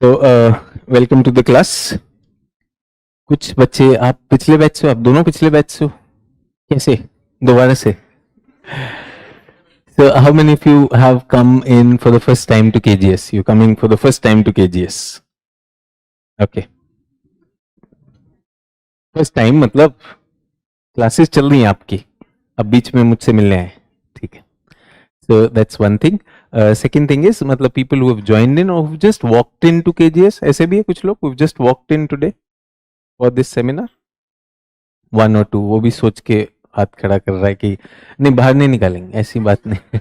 तो welcome to the class. कुछ बच्चे आप पिछले बैच से हो, आप दोनों पिछले बैच से हो कैसे दोबारा से? So how many of you have come in for the first time to KGS? You coming for the first time to KGS? Okay. First time मतलब क्लासेस चल रही हैं आपकी, अब बीच में मुझसे मिलने आए, ठीक है? So that's one thing. Second thing is मतलब people who have joined in or who just walked into KGS, ऐसे भी है कुछ लोग who just walked in today for this seminar. One और टू वो भी सोच के हाथ खड़ा कर रहा है कि नहीं बाहर नहीं निकालेंगे, ऐसी बात नहीं.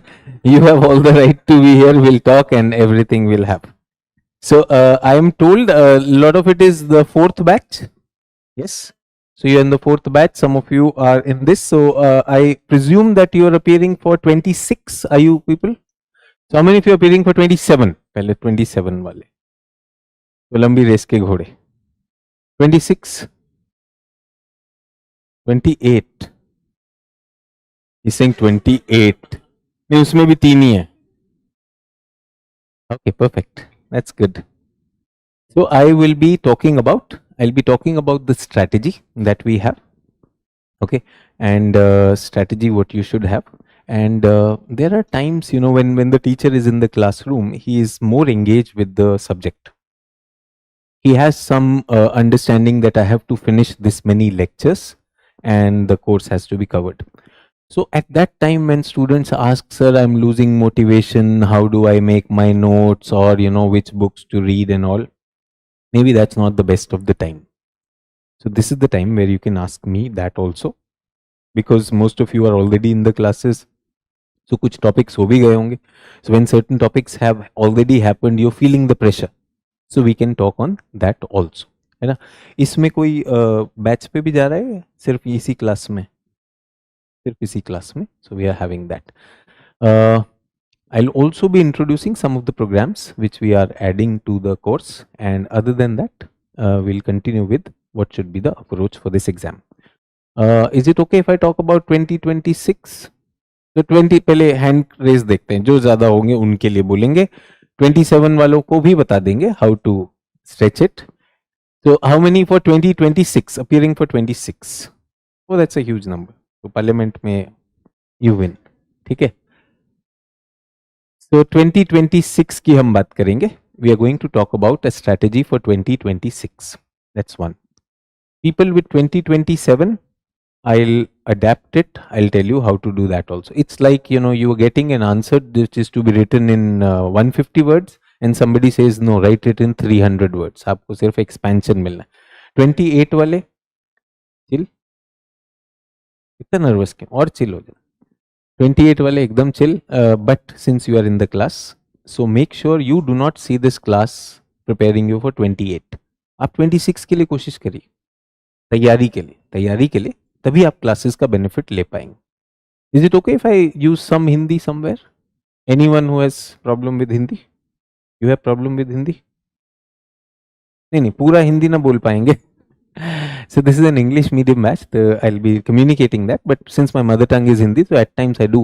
You have all the right to be here, will talk and everything will have. So I am told a lot of it is the fourth batch. Yes. So you are in the fourth batch. Some of you are in this. So I presume that you are appearing for 26. Are you people? So how many of you are appearing for 27? पहले 27 वाले. तो लंबी race के घोड़े. 26. 28. He's saying 28. नहीं उसमें भी तीन ही है. Okay, perfect. That's good. So I'll be talking about the strategy that we have. Okay, and strategy what you should have. And there are times, you know, when the teacher is in the classroom, he is more engaged with the subject. He has some understanding that I have to finish this many lectures and the course has to be covered. So at that time when students ask, sir, I'm losing motivation, how do I make my notes, or you know which books to read and all, maybe that's not the best of the time. So this is the time where you can ask me that also, because most of you are already in the classes. So कुछ topics हो भी गए होंगे. So when certain topics have already happened, you're feeling the pressure. So we can talk on that also. है ना? इसमें कोई batch पे भी जा रहा है सिर्फ इसी क्लास में? सिर्फ इसी क्लास में. So we are having that. I'll also be introducing some of the programs which we are adding to the course, and other than that we'll continue with what should be the approach for this exam. Is it okay if I talk about 2026? तो 20 पहले hand raise देखते हैं, जो ज्यादा होंगे उनके लिए बोलेंगे. 27 वालों को भी बता देंगे how to stretch it. So how many for 2026 appearing for 26? Oh, that's a huge number. तो पार्लियामेंट में यू विन. ठीक है. So 2026 की हम बात करेंगे. We are going to talk about a strategy for 2026. That's one. People with 2027, I'll adapt it. I'll tell you how to do that also. It's like, you know, you are getting an answer which is to be written in 150 words and somebody says, no, write it in 300 words. आपको सिर्फ expansion मिलना. 28 वाले chill. इतना nervous क्यों? और chill हो जाओ. 28 वाले एकदम chill. But since you are in the class, so make sure you do not see this class preparing you for 28. आप 26 के लिए कोशिश करिए, तैयारी के लिए तभी आप क्लासेस का बेनिफिट ले पाएंगे. Is it okay if I use some Hindi somewhere? Anyone who has problem with Hindi? You have problem with Hindi? नहीं, पूरा हिंदी ना बोल पाएंगे. So this is an English medium batch. I'll be communicating that, but since my mother tongue is Hindi, so at times I do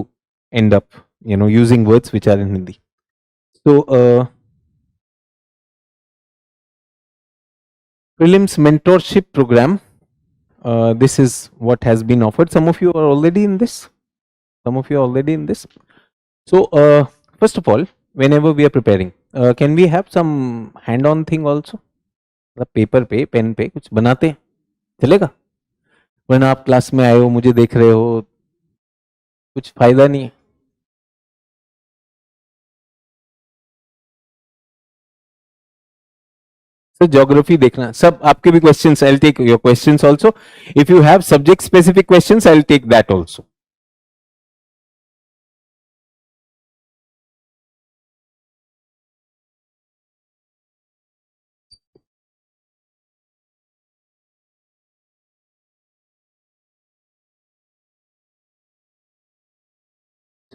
end up, you know, using words which are in Hindi. So prelims mentorship program. This is what has been offered. Some of you are already in this. So first of all, whenever we are preparing, can we have some hand-on thing also? Paper पे, pen पे कुछ बनाते हैं, चलेगा? वरना आप class में आए हो, मुझे देख रहे हो, कुछ फायदा नहीं है. So geography देखना. सब आपके भी questions, I'll take your questions also. If you have subject specific questions, I'll take that also.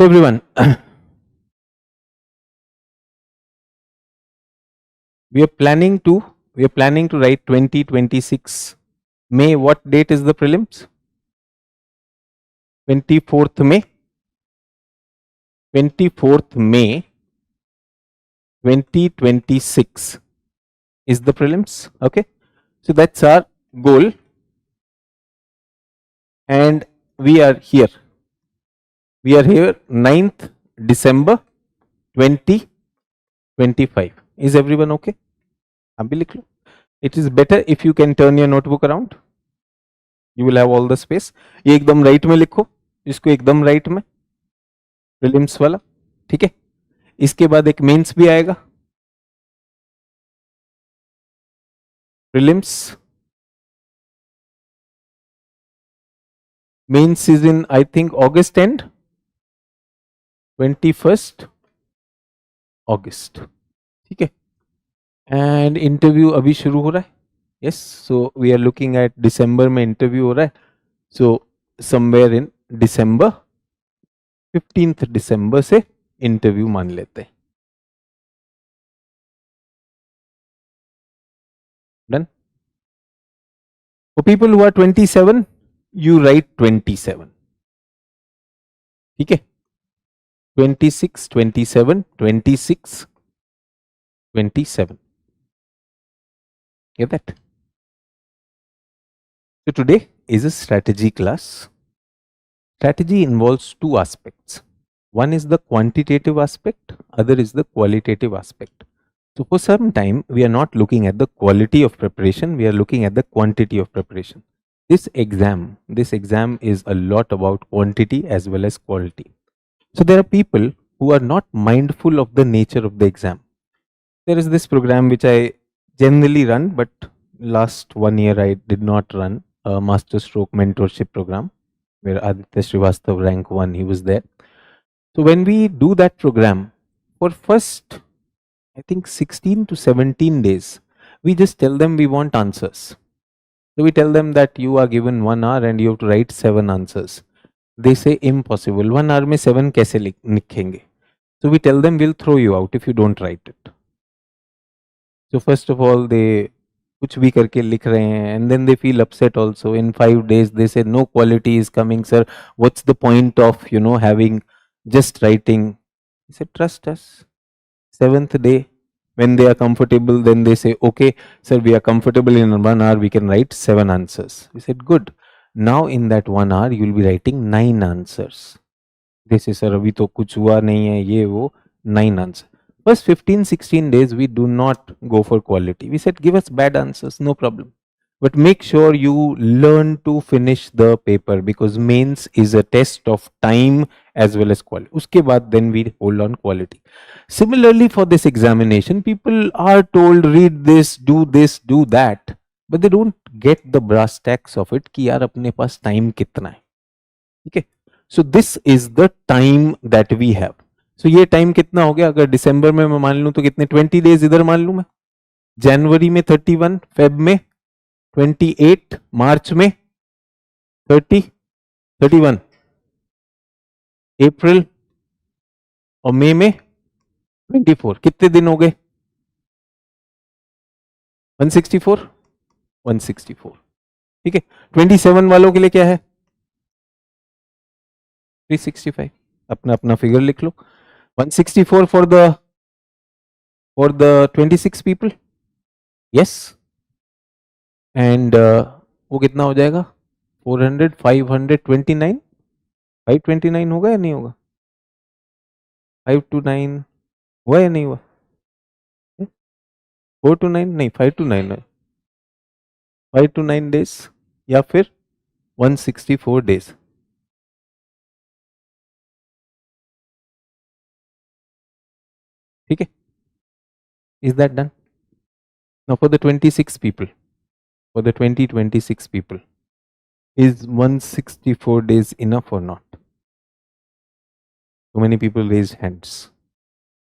So everyone, we are planning to write 2026 May. What date is the prelims? 24th May. 24th May 2026. is the prelims. Okay, so that's our goal, and we are here. We are here 9th December 2025. Is everyone okay? आप भी लिख लो. It is better if you can turn your notebook around. You will have all the space. ये एकदम right में लिखो, इसको एकदम right में, प्रीलिम्स वाला. ठीक है, इसके बाद एक मेंस भी आएगा. Prelims, mains is in I think August end, 21st August. ठीक है, एंड इंटरव्यू अभी शुरू हो रहा है. Yes, so we are looking at December में इंटरव्यू हो रहा है. So somewhere in December, 15th दिसंबर से इंटरव्यू मान लेते हैं. Done. For people who are 27, you write 27. ठीक है, 26, 27, 26, 27. Get that? So today is a strategy class. Strategy involves two aspects. One is the quantitative aspect, other is the qualitative aspect. So for some time, we are not looking at the quality of preparation, we are looking at the quantity of preparation. This exam is a lot about quantity as well as quality. So there are people who are not mindful of the nature of the exam. There is this program which I generally run, but last 1 year I did not run, a master stroke mentorship program where Aditya Srivastav, rank 1, he was there. So when we do that program, for first I think 16 to 17 days, we just tell them we want answers. So we tell them that you are given 1 hour and you have to write 7 answers. They say impossible. 1 hour में 7 कैसे लिखेंगे? So we tell them we'll throw you out if you don't write it. So first of all, they कुछ भी करके लिख रहे हैं, and then they feel upset also. In 5 days, they say no quality is coming, sir. What's the point of having just writing? He said, trust us. 7th day, when they are comfortable, then they say, okay, sir, we are comfortable in 1 hour, we can write 7 answers. We said, good. Now in that 1 hour, you will be writing 9 answers. They say, sir, अभी तो कुछ हुआ नहीं है, ये वो, 9 answers. First 15, 16 days, we do not go for quality. We said, give us bad answers, no problem. But make sure you learn to finish the paper, because mains is a test of time as well as quality. Uske baad then we hold on quality. Similarly, for this examination, people are told read this, do that, but they don't get the brass tacks of it कि यार अपने पास time कितना है. ठीक है, so this is the time that we have. So ये time कितना हो गया? अगर दिसंबर में मैं मान लूं तो कितने 20 days इधर मान लूं मैं, जनवरी में 31, फेब में 28, मार्च में 30, 31, अप्रैल और मई में 24. कितने दिन हो गए? 164, 164. ठीक है, 27 वालों के लिए क्या है? 365. अपना अपना फिगर लिख लो. 164 for the 26 people. Yes. And वो कितना हो जाएगा? 400, 529. 529 होगा या नहीं होगा? 529 हुआ या नहीं हुआ? 429 नहीं, 529 है. 529 days या फिर 164 days. ठीक है, is that done? Now for the 26 people, for the 2026 people, is 164 days enough or not? So many people raised hands.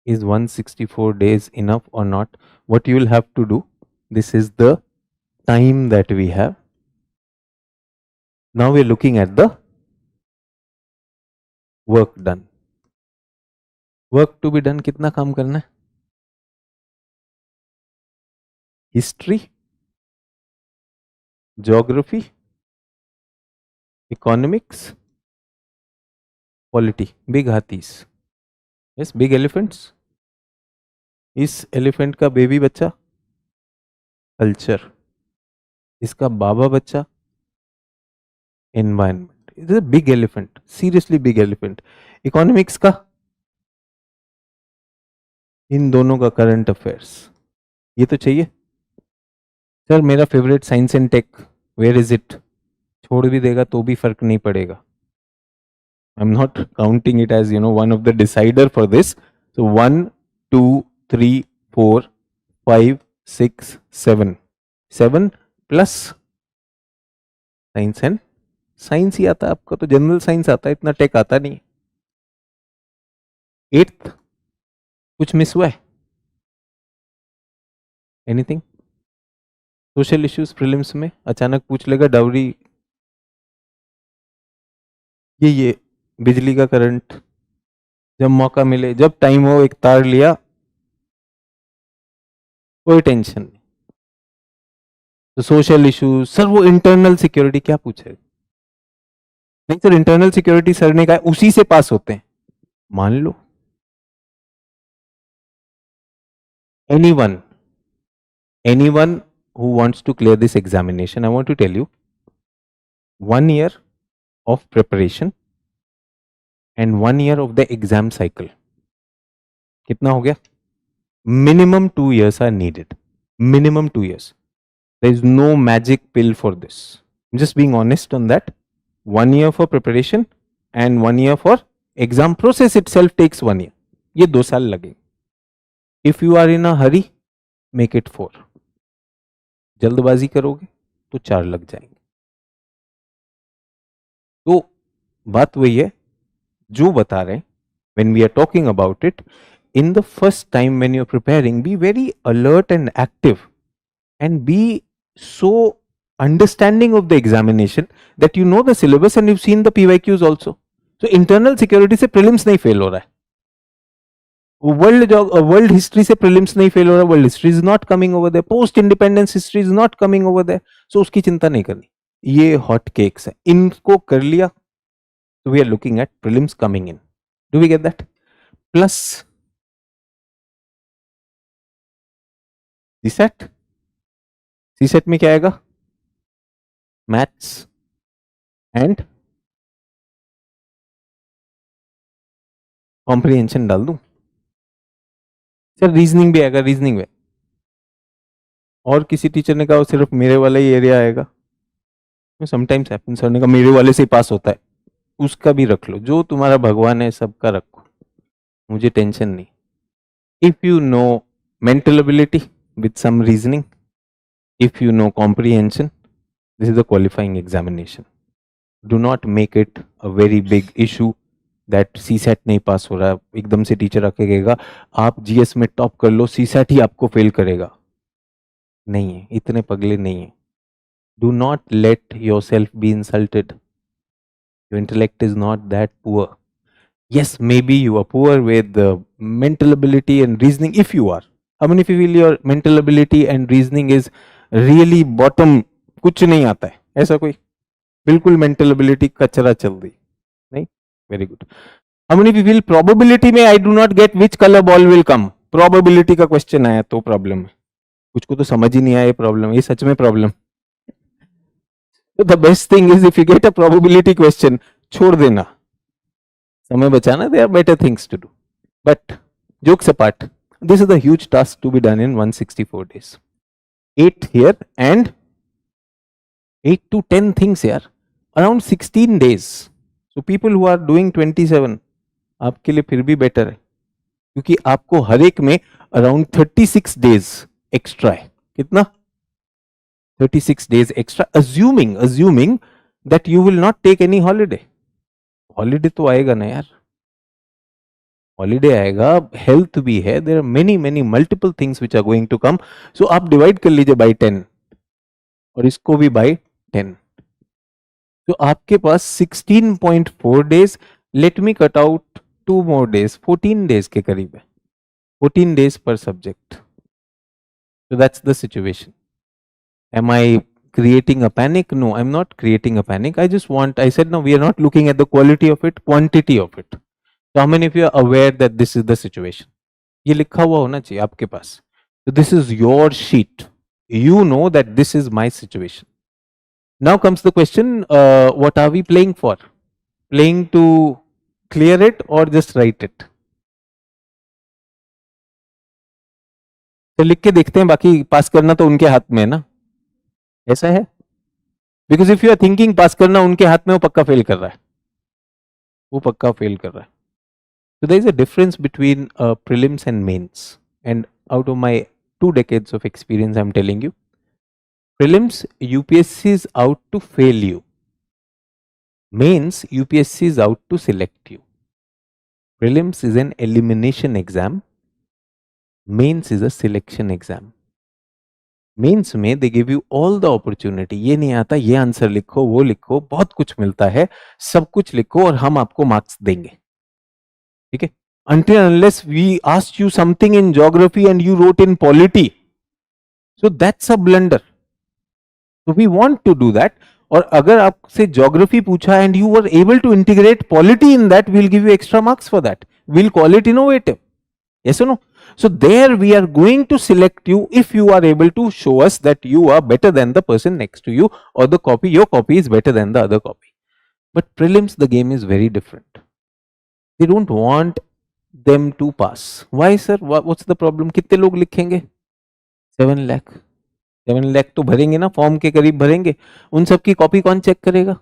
Is 164 days enough or not? What you will have to do, this is the time that we have. Now we are looking at the work done. Work to be done, कितना काम करना है? History, geography, economics, polity. Big hathis. Yes, big elephants. इस elephant का baby बच्चा culture, इसका बाबा बच्चा environment, it is a big elephant, seriously big elephant. Economics का इन दोनों का करंट अफेयर्स, ये तो चाहिए। सर मेरा favourite science and tech, where is it? छोड़ भी देगा तो भी फर्क नहीं पड़ेगा। I'm not counting it as, one of the decider for this. So 1, 2, 3, 4, 5, 6, 7. 7 plus science and science ही आता है आपका, तो जनरल साइंस आता है, इतना टेक आता नहीं। 8th कुछ मिस हुआ है? एनीथिंग? सोशल इश्यूज प्रीलिम्स में अचानक पूछ लेगा, डाउरी, ये बिजली का करंट, जब मौका मिले, जब टाइम हो, एक तार लिया, कोई टेंशन नहीं। तो सोशल इश्यूज, सर वो इंटरनल सिक्योरिटी क्या पूछे? नहीं सर, इंटरनल सिक्योरिटी सर ने कहा उसी से पास होते हैं, मान लो। anyone who wants to clear this examination, I want to tell you, 1 year of preparation and 1 year of the exam cycle, कितना हो गया? Minimum 2 years are needed. Minimum 2 years. There is no magic pill for this. I'm just being honest on that. 1 year for preparation and 1 year for exam process itself takes 1 year. ये 2 साल लगेंगे. If you are in a hurry, make it 4. जल्दबाजी करोगे तो 4 लग जाएंगे. तो बात वही है जो बता रहे हैं, when we are talking about it, in the first time when you're preparing, be very alert and active and be so understanding of the examination that you know the syllabus and you've seen the PYQs also. So internal security से prelims नहीं fail हो रहा है, world history से prelims नहीं fail हो रहा, world history is not coming over there, post independence history is not coming over there, so उसकी चिंता नहीं करनी, ये हॉट केक्स है, इनको कर लिया तो we are looking at prelims coming in. Do we get that? Plus CSAT, CSAT में क्या आएगा? मैथ्स एंड कॉम्प्रिहेंशन डाल दूं? सर रीजनिंग भी आएगा, रीजनिंग में और किसी टीचर ने कहा सिर्फ मेरे वाला ही एरिया आएगा, समटाइम्स हैपन, सर ने कहा मेरे वाले से ही पास होता है, उसका भी रख लो, जो तुम्हारा भगवान है सबका रखो, मुझे टेंशन नहीं. If you know mental ability with some reasoning, if you know comprehension, this is the qualifying examination. Do not make it a very big issue that CSAT नहीं पास हो रहा, एकदम से टीचर आके कहेगा आप जीएस में टॉप कर लो, सी सेट ही आपको फेल करेगा. नहीं है, इतने पगले नहीं है. Do not let yourself be insulted. Your intellect is not that poor. Yes, maybe you are poor with the mental ability and reasoning, if you are. How many of you feel your mental ability and reasoning is really bottom? कुछ नहीं आता है ऐसा कोई? बिल्कुल mental ability कचरा चल रही नहीं? Very good. How many of you feel probability में I do not get which color ball will come? Probability का question आया तो प्रॉब्लम है. कुछ को तो समझ ही नहीं आया, ये प्रॉब्लम, ये सच में problem. The best thing is if you get a probability question, छोड़ देना, समय बचाना. There are better things to do. But jokes apart, this is the huge task to be done in 164 days. 8 here and 8 to 10 things here, around 16 days. So people who are doing 27, आपके लिए फिर भी better है, क्योंकि आपको हर एक में around 36 days extra है. कितना? 36 days extra, assuming that you will not take any holiday. Holiday तो आएगा ना यार, हॉलीडे आएगा, हेल्थ भी है, there are many multiple things which are going to come. So आप डिवाइड कर लीजिए बाय 10 और इसको भी बाय 10, तो आपके पास 16.4 days. Let me cut out 2 more days, 14 days के करीब है, 14 डेज पर subject. So that's the situation. Am I creating a panic? No, I'm not creating a panic. I said, no, we are not looking at the quality of it, quantity of it. So how many of you are aware that this is the situation? ये लिखा हुआ होना चाहिए आपके पास. So this is your sheet. You know that this is my situation. Now comes the question, what are we playing for? Playing to clear it or just write it? तो लिख के देखते हैं, बाकी पास करना तो उनके हाथ में है ना, ऐसा है. Because if you are thinking pass करना उनके हाथ में, वो पक्का फेल कर रहा है, वो पक्का फेल कर रहा है. So there is a difference between prelims and mains. And out of my 2 decades of experience, I'm telling you, prelims, UPSC is out to fail you. Mains, UPSC is out to select you. Prelims is an elimination exam. Mains is a selection exam. Mains में they give you all the opportunity. ये नहीं आता ये answer लिखो, वो लिखो, बहुत कुछ मिलता है, सब कुछ लिखो और हम आपको मार्क्स देंगे. ठीक है. Until unless we asked you something in geography and you wrote in polity, so that's a blunder. So we want to do that. और अगर आपसे ज्योग्राफी पूछा and you were able to integrate polity in that, we'll give you extra marks for that. We'll call it innovative. Yes or no? So there we are going to select you if you are able to show us that you are better than the person next to you, or the copy, your copy is better than the other copy. But prelims, the game is very different. They don't want them to pass. Why sir? What's the problem? कितने लोग लिखेंगे? 7 लाख. 7 लाख तो भरेंगे ना, form के करीब भरेंगे. उन सब की कॉपी कौन चेक करेगा?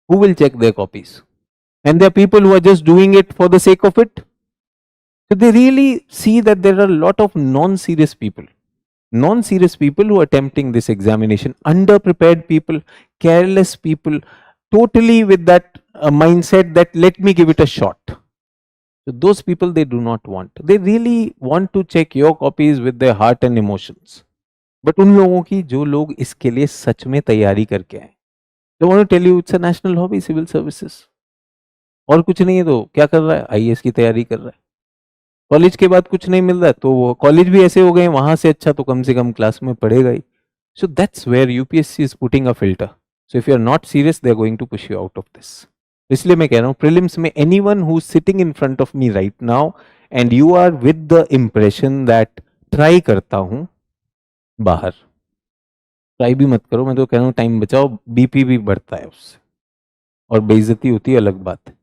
Who will check their copies? And there are people who are just doing it for the sake of it. So they really see that there are a lot of non-serious people who are attempting this examination, underprepared people, careless people, totally with that mindset that let me give it a shot. So those people they do not want. They really want to check your copies with their heart and emotions. But उन लोगों की जो लोग इसके लिए सच में तैयारी करके आए, they want to tell you it's a national hobby, civil services. और कुछ नहीं है तो क्या कर रहा है? आईएएस की तैयारी कर रहा है. कॉलेज के बाद कुछ नहीं मिल रहा है तो वो कॉलेज भी ऐसे हो गए, वहां से अच्छा तो कम से कम क्लास में पढ़ेगा ही. So that's where UPSC is putting a filter. So if you are not serious they are going to push you out of this. इसलिए मैं कह रहा हूँ प्रीलिम्स में anyone who is sitting in front of me right now and you are with the impression that try करता हूं बाहर, try भी मत करो. मैं तो कह रहा हूँ टाइम बचाओ, बीपी भी बढ़ता है उससे और बेइज्जती होती है, अलग बात है.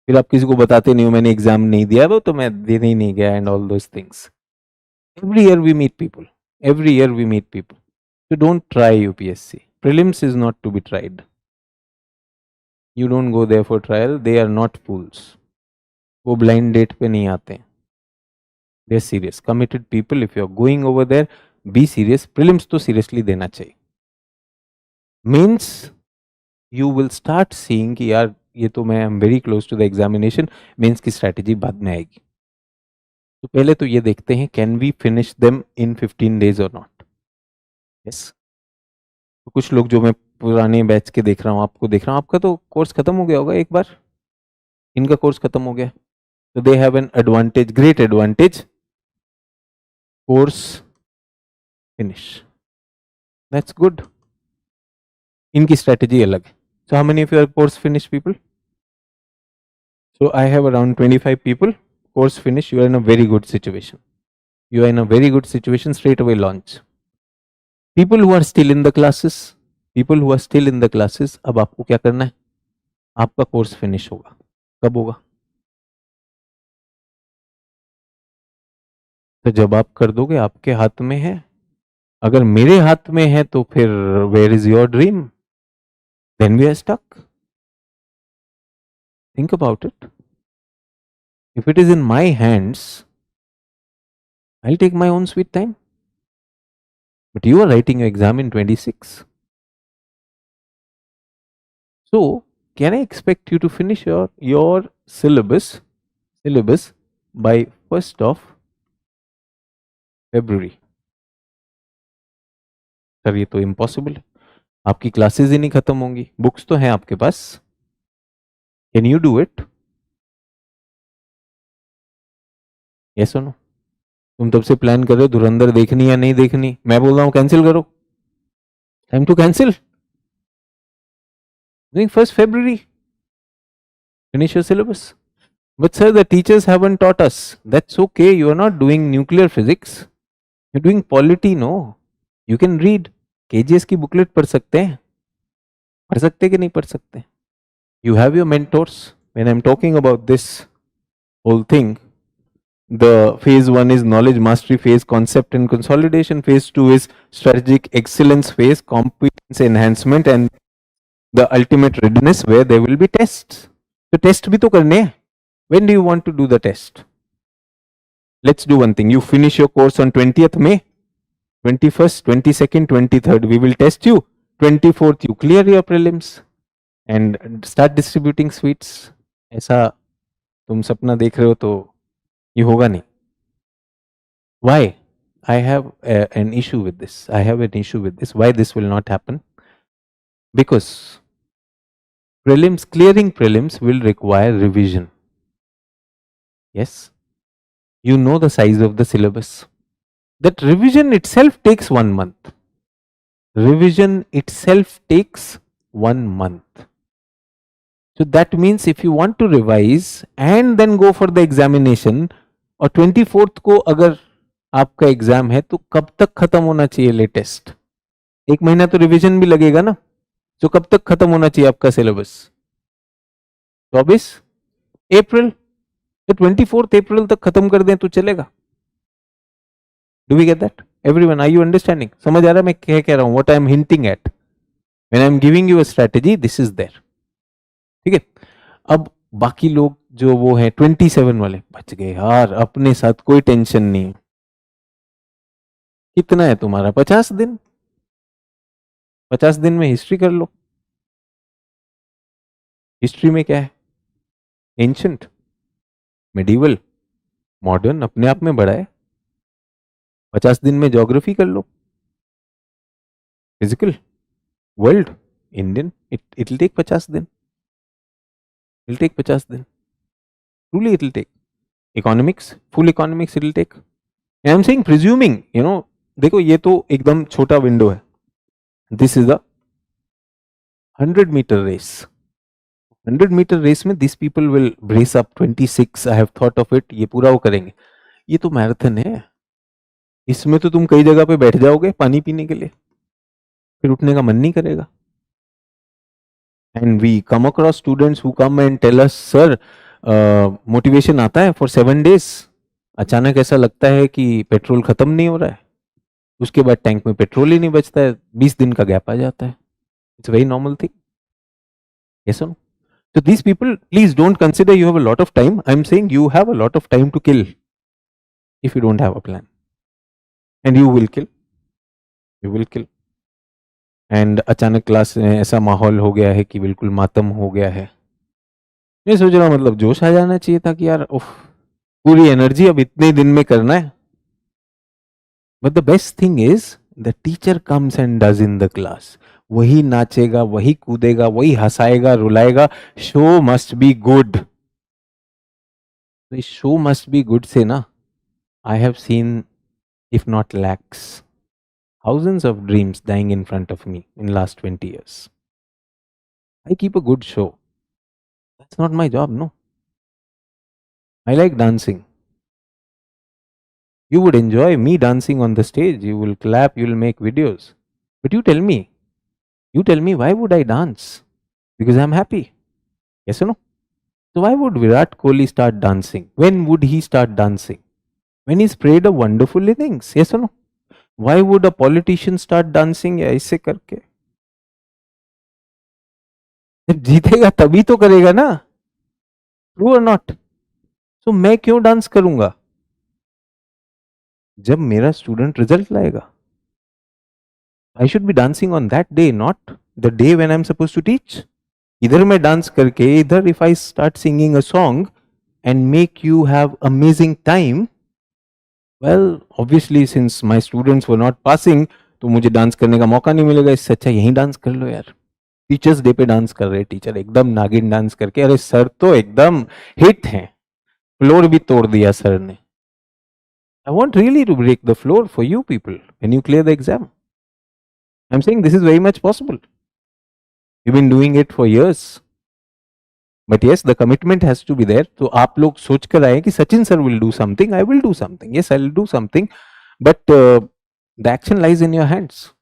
फिर आप किसी को बताते नहीं हो मैंने एग्जाम नहीं दिया वो तो मैं देने ही नहीं गया and all those things. Every year we meet people, every year we meet people. So don't try UPSC. Prelims is not to be tried. You don't go there for trial. They are not fools. वो blind date पे नहीं आते. They are serious committed people. If you are going over there be serious. Prelims तो seriously देना चाहिए. Means you will start seeing कि यार ये तो मैं am very close to the examination. Mains की स्ट्रैटेजी बाद में आएगी. तो पहले तो ये देखते हैं can we finish them in 15 days और नॉट. यस. तो कुछ लोग जो मैं पुराने बैच के देख रहा हूँ, आपको देख रहा हूँ, आपका तो कोर्स खत्म हो गया होगा एक बार. इनका कोर्स खत्म हो गया. तो they have an advantage, great advantage. Course finish. That's good. इनकी स्ट्रैटेजी अलग है. So how many of your course finished people? So I have around 25 people. Course finished. You are in a very good situation. You are in a very good situation. Straight away launch. People who are still in the classes. People who are still in the classes. अब आपको क्या करना है? आपका course finish होगा. कब होगा? तो जब आप कर दोगे आपके हाथ में है. अगर मेरे हाथ में है तो फिर where is your dream? Then we are stuck. Think about it. If it is in my hands, I'll take my own sweet time. But you are writing your exam in 26. So, can I expect you to finish your syllabus by 1st of February? Sir ये तो impossible है. आपकी classes ही नहीं खत्म होंगी. Books तो हैं आपके पास. Can you do it? Yes और नो? तुम तब से प्लान कर रहे हो धुरंधर देखनी या नहीं देखनी. मैं बोल रहा हूं कैंसिल करो. Time to cancel. 1st February. Finish your syllabus. But sir, the teachers haven't taught us. That's okay. You are not doing nuclear physics. You doing polity, no, you can read KGS की booklet पढ़ सकते हैं, पढ़ सकते कि नहीं पढ़ सकते? You have your mentors. When I'm talking about this whole thing, the phase 1 is knowledge mastery phase, concept and consolidation. Phase 2 is strategic excellence phase, competence enhancement, and the ultimate readiness where there will be tests. So test bhi to karne hai. When do you want to do the test? Let's do one thing. You finish your course on 20th May, 21st, 22nd, 23rd. We will test you. 24th, you clear your prelims and start distributing sweets. ऐसा तुम सपना देख रहे हो तो ये होगा नहीं. Why? I have an issue with this. I have an issue with this. Why this will not happen? Because prelims, clearing prelims will require revision. Yes. You know the size of the syllabus. That revision itself takes 1 month. Revision itself takes 1 month. So that means if you want to revise and then go for the examination, और 24th को अगर आपका exam है तो कब तक खत्म होना चाहिए लेटेस्ट? 1 महीना तो रिवीजन भी लगेगा ना. तो कब तक खत्म होना चाहिए आपका सिलेबस? 24 अप्रैल. तो 24th अप्रैल तक खत्म कर दें तो चलेगा. Do we get that? Everyone, are you understanding? समझ आ रहा है मैं क्या कह रहा हूं? What I am hinting at when I am giving you a strategy, this is there. ठीक है. अब बाकी लोग जो वो है 27 वाले, बच गए यार, अपने साथ कोई टेंशन नहीं. कितना है तुम्हारा? 50 दिन. 50 दिन में हिस्ट्री कर लो. हिस्ट्री में क्या है? एंशंट, मेडिवल, मॉडर्न, अपने आप में बड़ा है. 50 दिन में ज्योग्राफी कर लो, physical, world, Indian. It will take 50 दिन. It'll take 50 दिन. Truly it will take. Economics, full economics it will take. And I'm saying presuming, देखो ये तो एकदम छोटा विंडो है. This is the 100-meter race. 100-meter race में these people will brace up 26. I have thought of it. ये पूरा वो करेंगे. ये तो मैराथन है. इसमें तो तुम कई जगह पे बैठ जाओगे पानी पीने के लिए, फिर उठने का मन नहीं करेगा. And we come across students who come and tell us, sir, motivation आता है for 7 days. अचानक ऐसा लगता है कि पेट्रोल खत्म नहीं हो रहा है, उसके बाद टैंक में पेट्रोल ही नहीं बचता है, 20 दिन का गैप आ जाता है. It's very normal thing. Yes or no? So these people, please don't consider you have a lot of time. I'm saying you have a lot of time to kill if you don't have a plan. And you will kill. You will kill. And अचानक class में ऐसा माहौल हो गया है कि बिल्कुल मातम हो गया है. मैं सोच रहा हूँ मतलब जोश आ जाना चाहिए था कि यार उफ, पूरी एनर्जी अब इतने दिन में करना है. But the best thing is the teacher comes and does in the class. वही नाचेगा, वही कूदेगा, वही हंसाएगा, रुलाएगा. Show must be good. Show must be good से ना, I have seen if not lakhs, thousands of dreams dying in front of me in last 20 years. I keep a good show. That's not my job, no. I like dancing. You would enjoy me dancing on the stage. You will clap, you will make videos. But you tell me, why would I dance? Because I'm happy. Yes or no? So why would Virat Kohli start dancing? When would he start dancing? When he's played a wonderful innings. Yes or no? Why would a politician start dancing ऐसे करके? जब जीतेगा तभी तो करेगा ना. True or not? So मैं क्यों डांस करूंगा जब मेरा स्टूडेंट रिजल्ट लाएगा? I should be dancing on that day, not the day when I'm supposed to teach. इधर मैं डांस करके, इधर if I start singing a song and make you have amazing time, well, obviously since my students were not passing, तो मुझे dance करने का मौका नहीं मिलेगा. इससे अच्छा यहीं डांस कर लो यार. टीचर्स डे पे डांस कर रहे टीचर, एकदम नागिन डांस करके. अरे सर तो एकदम हिट हैं, फ्लोर भी तोड़ दिया सर ने. I want really to break the floor for you people when you clear the exam. I am saying this is very much possible. You been doing it for years. But yes, the commitment has to be there. तो आप लोग सोच कर आए कि Sachin sir will do something, I will do something. Yes, I will do something. but the action lies in your hands.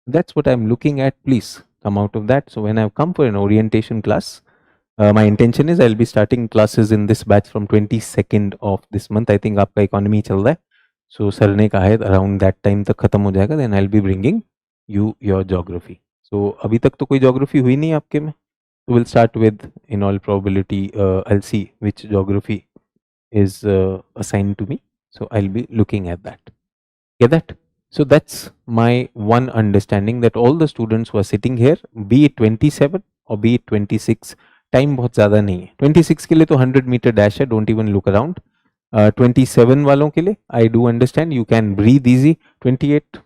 That's what I'm looking at. Please come out of that. So when I've come for an orientation class, my intention is I'll be starting classes in this batch from 22nd of this month. I think आपका economy चल रहा है, so sir ने कहा है around that time तक खत्म हो जाएगा. Then I'll be bringing you your geography. So अभी तक तो कोई geography हुई नहीं आपके में. So we'll start with, in all probability, I'll see which geography is assigned to me. So I'll be looking at that. Get that? So that's my one understanding, that all the students who are sitting here, be it 27 or be it 26, time बहुत ज़्यादा नहीं है. 26 के लिए तो 100 metre dash है, don't even look around. 27 वालों के लिए I do understand, you can breathe easy. 28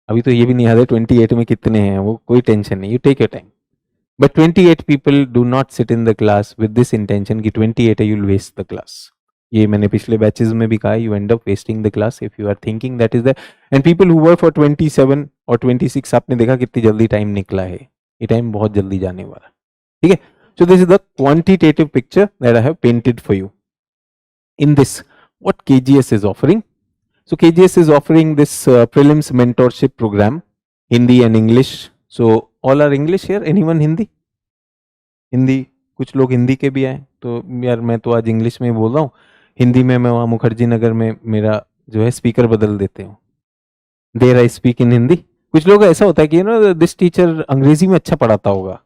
अभी तो ये भी नहीं याद है 28 में कितने हैं, वो कोई टेंशन नहीं, you take your time. But 28 people do not sit in the class with this intention कि 28 है, यूल वेस्ट द क्लास. ये मैंने पिछले बैचेस में भी कहा, you end up wasting the class if you are thinking that is the. And people who were for 27 और 26, आपने देखा कितनी जल्दी टाइम निकला है. ये टाइम बहुत जल्दी जाने वाला. ठीक है. So this is the quantitative picture that I have painted for you. In this, what KGS is offering? So KGS is offering this prelims mentorship program, Hindi and English. So all are English here. Anyone Hindi? Hindi, कुछ लोग हिंदी के भी आए. तो यार मैं तो आज इंग्लिश में ही बोल रहा हूँ. हिंदी में मैं वहाँ मुखर्जी नगर में मेरा जो है स्पीकर बदल देते हूँ. There I speak in Hindi. कुछ लोग ऐसा होता है कि दिस टीचर अंग्रेजी में अच्छा पढ़ाता होगा,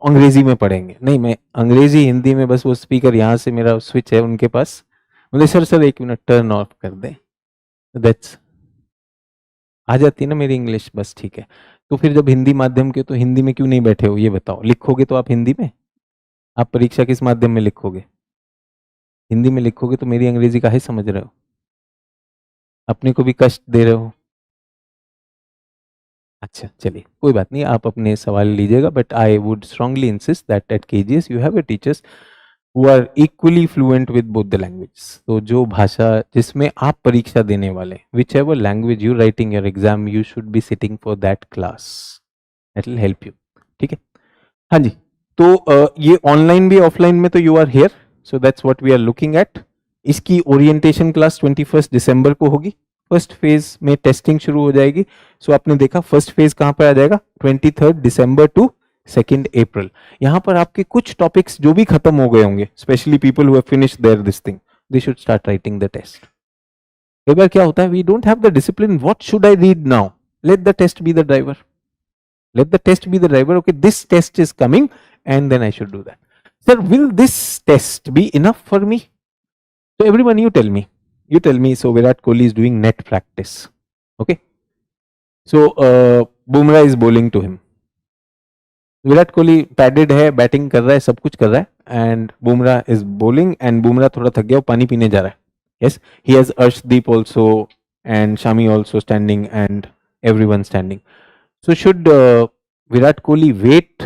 अंग्रेजी में पढ़ेंगे. नहीं, मैं अंग्रेजी हिंदी में, बस वो स्पीकर यहाँ से मेरा स्विच है उनके पास, बोले सर 1 मिनट टर्न ऑफ कर दें. दैट्स आ जाती है ना मेरी इंग्लिश, बस ठीक है. तो फिर जब हिंदी माध्यम के, तो हिंदी में क्यों नहीं बैठे हो ये बताओ. लिखोगे तो आप हिंदी में, आप परीक्षा किस माध्यम में लिखोगे? हिंदी में लिखोगे. तो मेरी अंग्रेजी काहे समझ रहे हो? अपने को भी कष्ट दे रहे हो. अच्छा चलिए कोई बात नहीं, आप अपने सवाल लीजिएगा. But I would strongly insist that at KGS you have a teachers who are equally fluent with both the languages. तो जो भाषा जिसमें आप परीक्षा देने वाले, whichever language you writing your exam, you should be sitting for that class. That will help you. ठीक है. हाँ जी. तो ये ऑनलाइन भी ऑफलाइन में तो you are here. So that's what we are looking at. इसकी ओरिएंटेशन क्लास 21 दिसंबर को होगी. फर्स्ट फेज में टेस्टिंग शुरू हो जाएगी. सो आपने देखा फर्स्ट फेज कहाँ पर आ जाएगा, 23 दिसंबर टू 2 अप्रैल. यहाँ पर आपके कुछ टॉपिक्स जो भी खत्म हो गए होंगे, specially people who have finished their this thing, they should start writing the test. कई बार क्या होता है, we don't have the discipline, what should I read now, let the test be the driver, let the test be the driver. Okay, this test is coming and then I should do that. Sir, will this test be enough for me? So everyone, you tell me. So Virat Kohli is doing net practice. Okay, so Bumrah is bowling to him. Virat Kohli padded है, batting कर रहा है, सब कुछ कर रहा है, and Bumrah is bowling, and Bumrah थोड़ा थक गया, वो पानी पीने जा रहा है. Yes, he has Arshdeep also and Shami also standing and everyone standing. So should Virat Kohli wait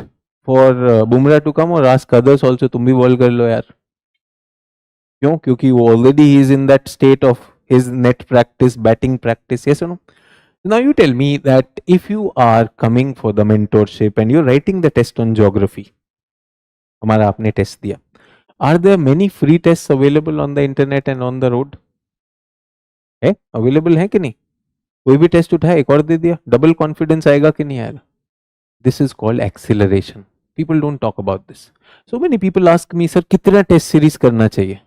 for Bumrah to come और आस्क अदर्स आल्सो, तुम भी बॉल कर लो यार? क्यों? क्योंकि वो already he is in that state of his net practice, batting practice. Yes और no? Now you tell me that if you are coming for the mentorship and you're writing the test on geography, हमारा आपने test दिया, are there many free tests available on the internet and on the road? है available है कि नहीं? कोई भी test उठाया एक और दे दिया, डबल कॉन्फिडेंस आएगा कि नहीं आएगा? This is called acceleration. People don't talk about this. So many people ask me, sir कितना टेस्ट सीरीज करना चाहिए?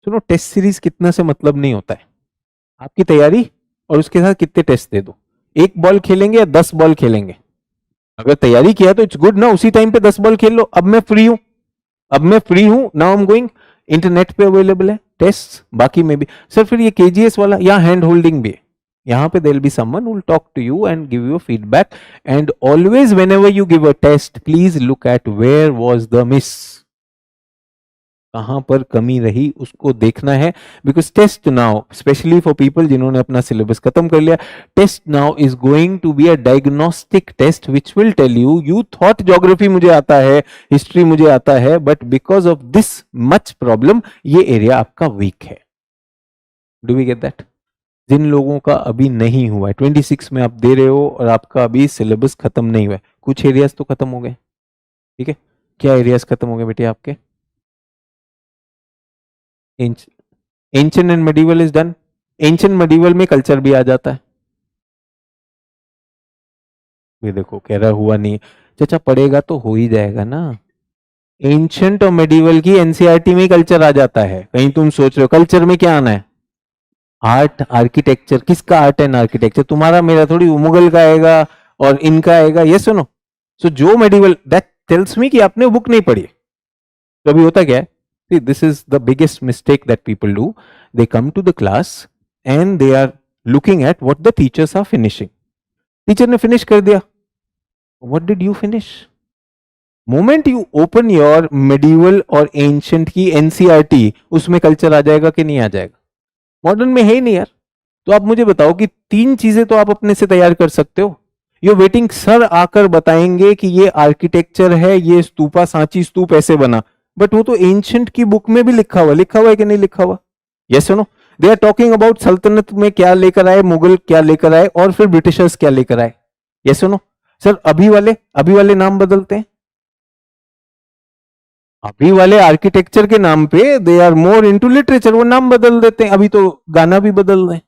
सुनो, टेस्ट सीरीज कितना से मतलब नहीं होता है. आपकी तैयारी और उसके साथ कितने टेस्ट दे दो. 1 बॉल खेलेंगे या 10 बॉल खेलेंगे? अगर तैयारी किया तो इट्स गुड ना, उसी टाइम पे 10 बॉल खेल लो. अब मैं फ्री हूं, now I am going. Internet पे अवेलेबल है टेस्ट, बाकी में भी. सर फिर ये केजीएस वाला, यहाँ हैंड होल्डिंग भी है. यहाँ पे there will be someone who will talk to you and give you feedback. And always whenever you give a test, please look at where was the miss, कहां पर कमी रही उसको देखना है. Because test now, specially for people जिन्होंने अपना syllabus खत्म कर लिया, test now is going to be a diagnostic test which will tell you, you thought geography मुझे आता है, हिस्ट्री मुझे आता है, but because of this much problem ये एरिया आपका वीक है. Do we get that? जिन लोगों का अभी नहीं हुआ है, 26 में आप दे रहे हो और आपका अभी सिलेबस खत्म नहीं हुआ है, कुछ एरियाज तो खत्म हो गए. ठीक है, क्या एरियाज खत्म हो गए बेटे आपके? Inch ancient and medieval is done. Ancient medieval में कल्चर भी आ जाता है. ये देखो कह रहा हुआ नहीं. चाचा पढ़ेगा तो हो ही जाएगा ना. एंशिएंट और मेडिवल की एनसीईआरटी में कल्चर आ जाता है. कहीं तुम सोच रहे हो कल्चर में क्या आना है? Art architecture. किसका आर्ट एंड आर्किटेक्चर? तुम्हारा मेरा थोड़ी. मुगल का आएगा और इनका आएगा. ये सुनो. सो जो मेडिवल दैट टेल्स मी कि आपने बुक नहीं पढ़ी. तो अभी होता क्या है? See, this is the biggest mistake that people do. They come to the class and they are looking at what the teachers are finishing. Teacher ने फिनिश कर दिया. What did you finish? Moment you open your medieval और ancient की NCERT, उसमें culture आ जाएगा कि नहीं आ जाएगा? मॉडर्न में है ही नहीं यार. तो आप मुझे बताओ कि 3 चीजें तो आप अपने से तैयार कर सकते हो. यू वेटिंग सर आकर बताएंगे कि ये आर्किटेक्चर है, ये स्तूपा सांची स्तूप ऐसे बना. बट वो तो एंशिएंट की बुक में भी लिखा हुआ है कि नहीं लिखा हुआ? Yes no. They are talking about सल्तनत में क्या लेकर आए, मुगल क्या लेकर आए और फिर ब्रिटिशर्स क्या लेकर आए. Yes no. सर अभी वाले नाम बदलते हैं. अभी वाले आर्किटेक्चर के नाम पे they are more into literature, वो नाम बदल देते हैं. अभी तो गाना भी बदल रहे हैं.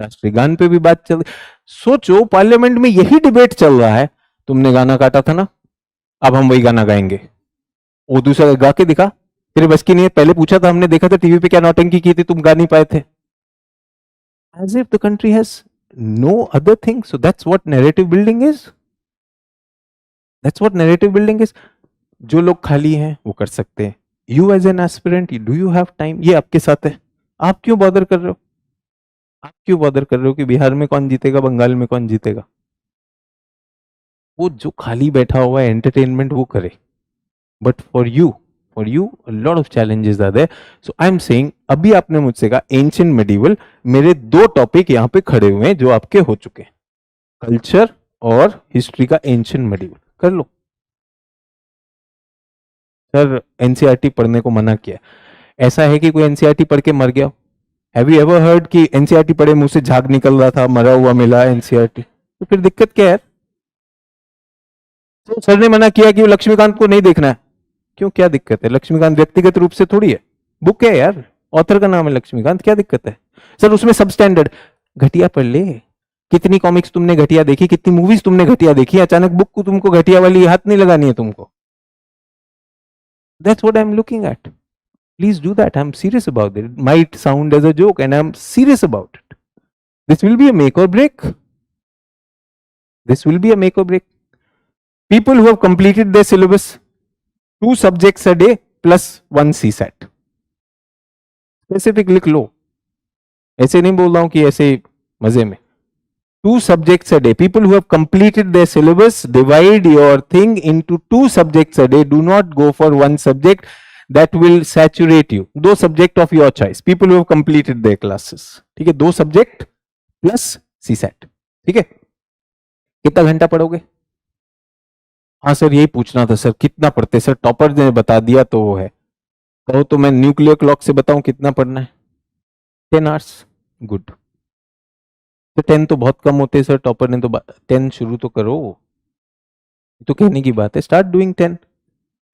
राष्ट्रीय गान पे भी बात चल रही. सोचो पार्लियामेंट में यही डिबेट चल रहा है. तुमने गाना काटा था ना, अब हम वही गाना गाएंगे. वो दूसरा गा के दिखा. तेरे बस की नहीं है. पहले पूछा था हमने, देखा था टीवी पे क्या नौटंकी की थी, तुम गा नहीं पाए थे. As if the country has no other thing. So that's what narrative building is. That's what narrative building is. जो लोग खाली हैं वो कर सकते हैं. You as an aspirant, do you have time? ये आपके साथ है. आप क्यों बॉदर कर रहे हो? आप क्यों बॉदर कर रहे हो कि बिहार में कौन जीतेगा, बंगाल में कौन जीतेगा? वो जो खाली बैठा हुआ है एंटरटेनमेंट वो करे. But for you a lot of challenges are there. So I'm saying अभी आपने मुझसे कहा एंशिएंट मेडिवल. मेरे 2 टॉपिक यहाँ पे खड़े हुए हैं जो आपके हो चुके हैं. कल्चर और हिस्ट्री का एंशिएंट मेडिवल कर लो. सर एनसीईआरटी पढ़ने को मना किया. ऐसा है कि कोई एनसीईआरटी पढ़ के मर गया? हैव यू एवर हर्ड कि एनसीईआरटी पढ़े मुंह से झाग निकल रहा था, मरा हुआ मिला एनसीईआरटी? तो फिर दिक्कत क्या है? तो सर ने मना किया कि वो लक्ष्मीकांत को नहीं देखना है. क्यों, क्या दिक्कत है? लक्ष्मीकांत व्यक्तिगत रूप से थोड़ी है. बुक है यार, ऑथर का नाम है लक्ष्मीकांत. क्या दिक्कत है? सर उसमें सब स्टैंडर्ड. घटिया पढ़ ले. कितनी कॉमिक्स तुमने घटिया देखी, कितनी मूवीज तुमने घटिया देखी. अचानक बुक को तुमको घटिया वाली हाथ नहीं लगानी है तुमको. That's what I'm looking at. Please do that. I'm serious about it. It might sound as a joke and I'm serious about it. This will be a make or break. This will be a make or break. People who have completed their syllabus, 2 subjects a day plus 1 CSAT. Specific लिख लो. ऐसे नहीं बोल रहा हूं कि ऐसे मजे में. 2 subjects a day. People who have completed their syllabus, divide your thing into 2 subjects a day. Do not go for 1 subject. That will saturate you. 2 subject of your choice. People who have completed their classes. ठीक है, 2 subject plus CSAT. ठीक है. कितना घंटा पढ़ोगे? हाँ sir यही पूछना था सर, कितना पढ़ते? सर टॉपर ने बता दिया तो वो है. कहो तो मैं न्यूक्लियर क्लॉक से बताऊं कितना पढ़ना है? 10 hours. गुड. तो 10 तो बहुत कम होते हैं सर, टॉपर ने तो 10 शुरू तो करो. तो कहने की बात है, start doing 10.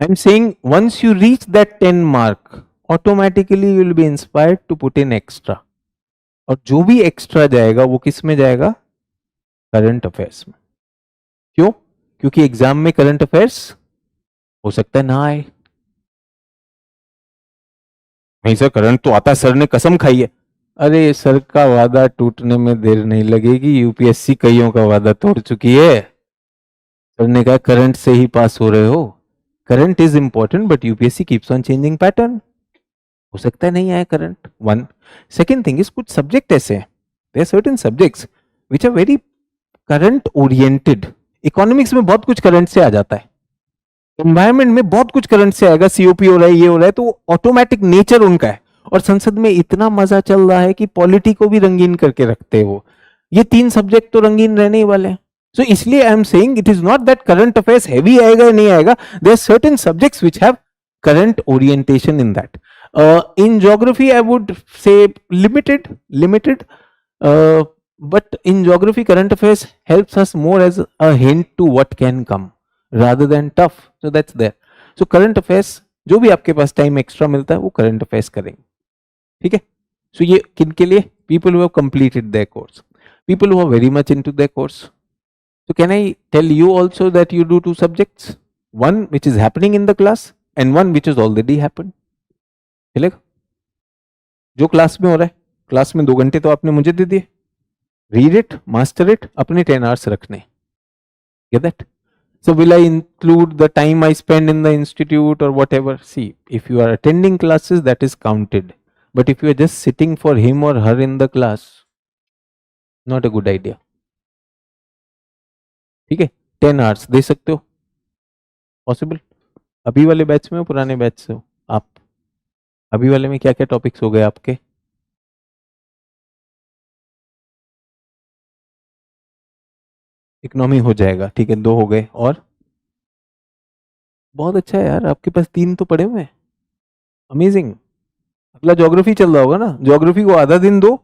I am saying once you reach that 10 mark, automatically you will be inspired to put in extra. और जो भी एक्स्ट्रा जाएगा वो किस में जाएगा? करंट अफेयर्स में. क्यों? क्योंकि एग्जाम में करंट अफेयर्स हो सकता है ना आए. नहीं सर करंट तो आता, सर ने कसम खाई है. अरे सर का वादा टूटने में देर नहीं लगेगी. यूपीएससी कईयों का वादा तोड़ चुकी है. सर ने कहा करंट से ही पास हो रहे हो. Current is important but UPSC keeps on changing pattern. हो सकता है नहीं आए करंट. 1. सेकेंड थिंग इज कुछ सब्जेक्ट ऐसे हैं, there are certain subjects which are very current oriented. Economics में बहुत कुछ करंट से आ जाता है. एनवायरमेंट में बहुत कुछ करंट से आएगा. सीओपी हो रहा है, ये हो रहा है, तो ऑटोमेटिक नेचर उनका है. और संसद में इतना मजा चल रहा है कि पॉलिटी को भी रंगीन करके रखते हैं वो. ये 3 सब्जेक्ट तो रंगीन रहने ही वाले हैं. सो इसलिए I am saying it is not that current affairs heavy आएगा या नहीं आएगा. There are certain subjects which have current orientation in that. In geography I would say limited, but in geography current affairs helps us more as a hint to what can come rather than tough. So that's there. So current affairs जो भी आपके पास time extra मिलता है वो current affairs करेंगे. ठीक है. सो ये किन के लिए? People who have completed their course, people who are very much into their course. So can I tell you also that you do two subjects, one which is happening in the class and one which has already happened? चलेगा? जो class में हो रहा है, class में 2 घंटे तो आपने मुझे दे दिए. Read it, master it, अपने 10 hours रखने. Get that? So will I include the time I spend in the institute or whatever? See, if you are attending classes, that is counted. But if you are just sitting for him or her in the class, not a good idea. ठीक है, 10 hours दे सकते हो? Possible? अभी वाले batch में हो, पुराने batch से हो आप? अभी वाले में क्या क्या टॉपिक्स हो गए आपके? इकोनॉमी हो जाएगा, ठीक है, 2 हो गए. और बहुत अच्छा है यार, आपके पास 3 तो पड़े हुए हैं. अमेजिंग. अगला ज्योग्राफी चल रहा होगा ना, ज्योग्राफी को आधा दिन दो,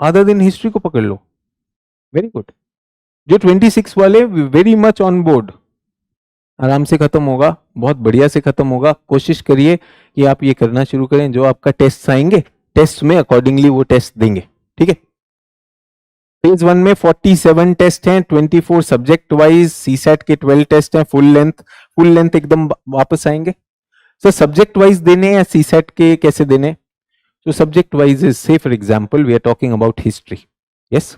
आधा दिन हिस्ट्री को पकड़ लो. Very good. जो 26 वाले वेरी मच ऑन बोर्ड. आराम से खत्म होगा, बहुत बढ़िया से खत्म होगा. कोशिश करिए कि आप ये करना शुरू करें. जो आपका टेस्ट आएंगे, टेस्ट में अकॉर्डिंगली वो टेस्ट देंगे. ठीक है. फेज 1 में 47 टेस्ट हैं, 24 सब्जेक्ट वाइज. सीसैट के 12 टेस्ट हैं फुल लेंथ एकदम वापस आएंगे. सर सब्जेक्ट वाइज देने या सीसैट के कैसे देने? तो subject wise is, say for example we are talking about history. Yes,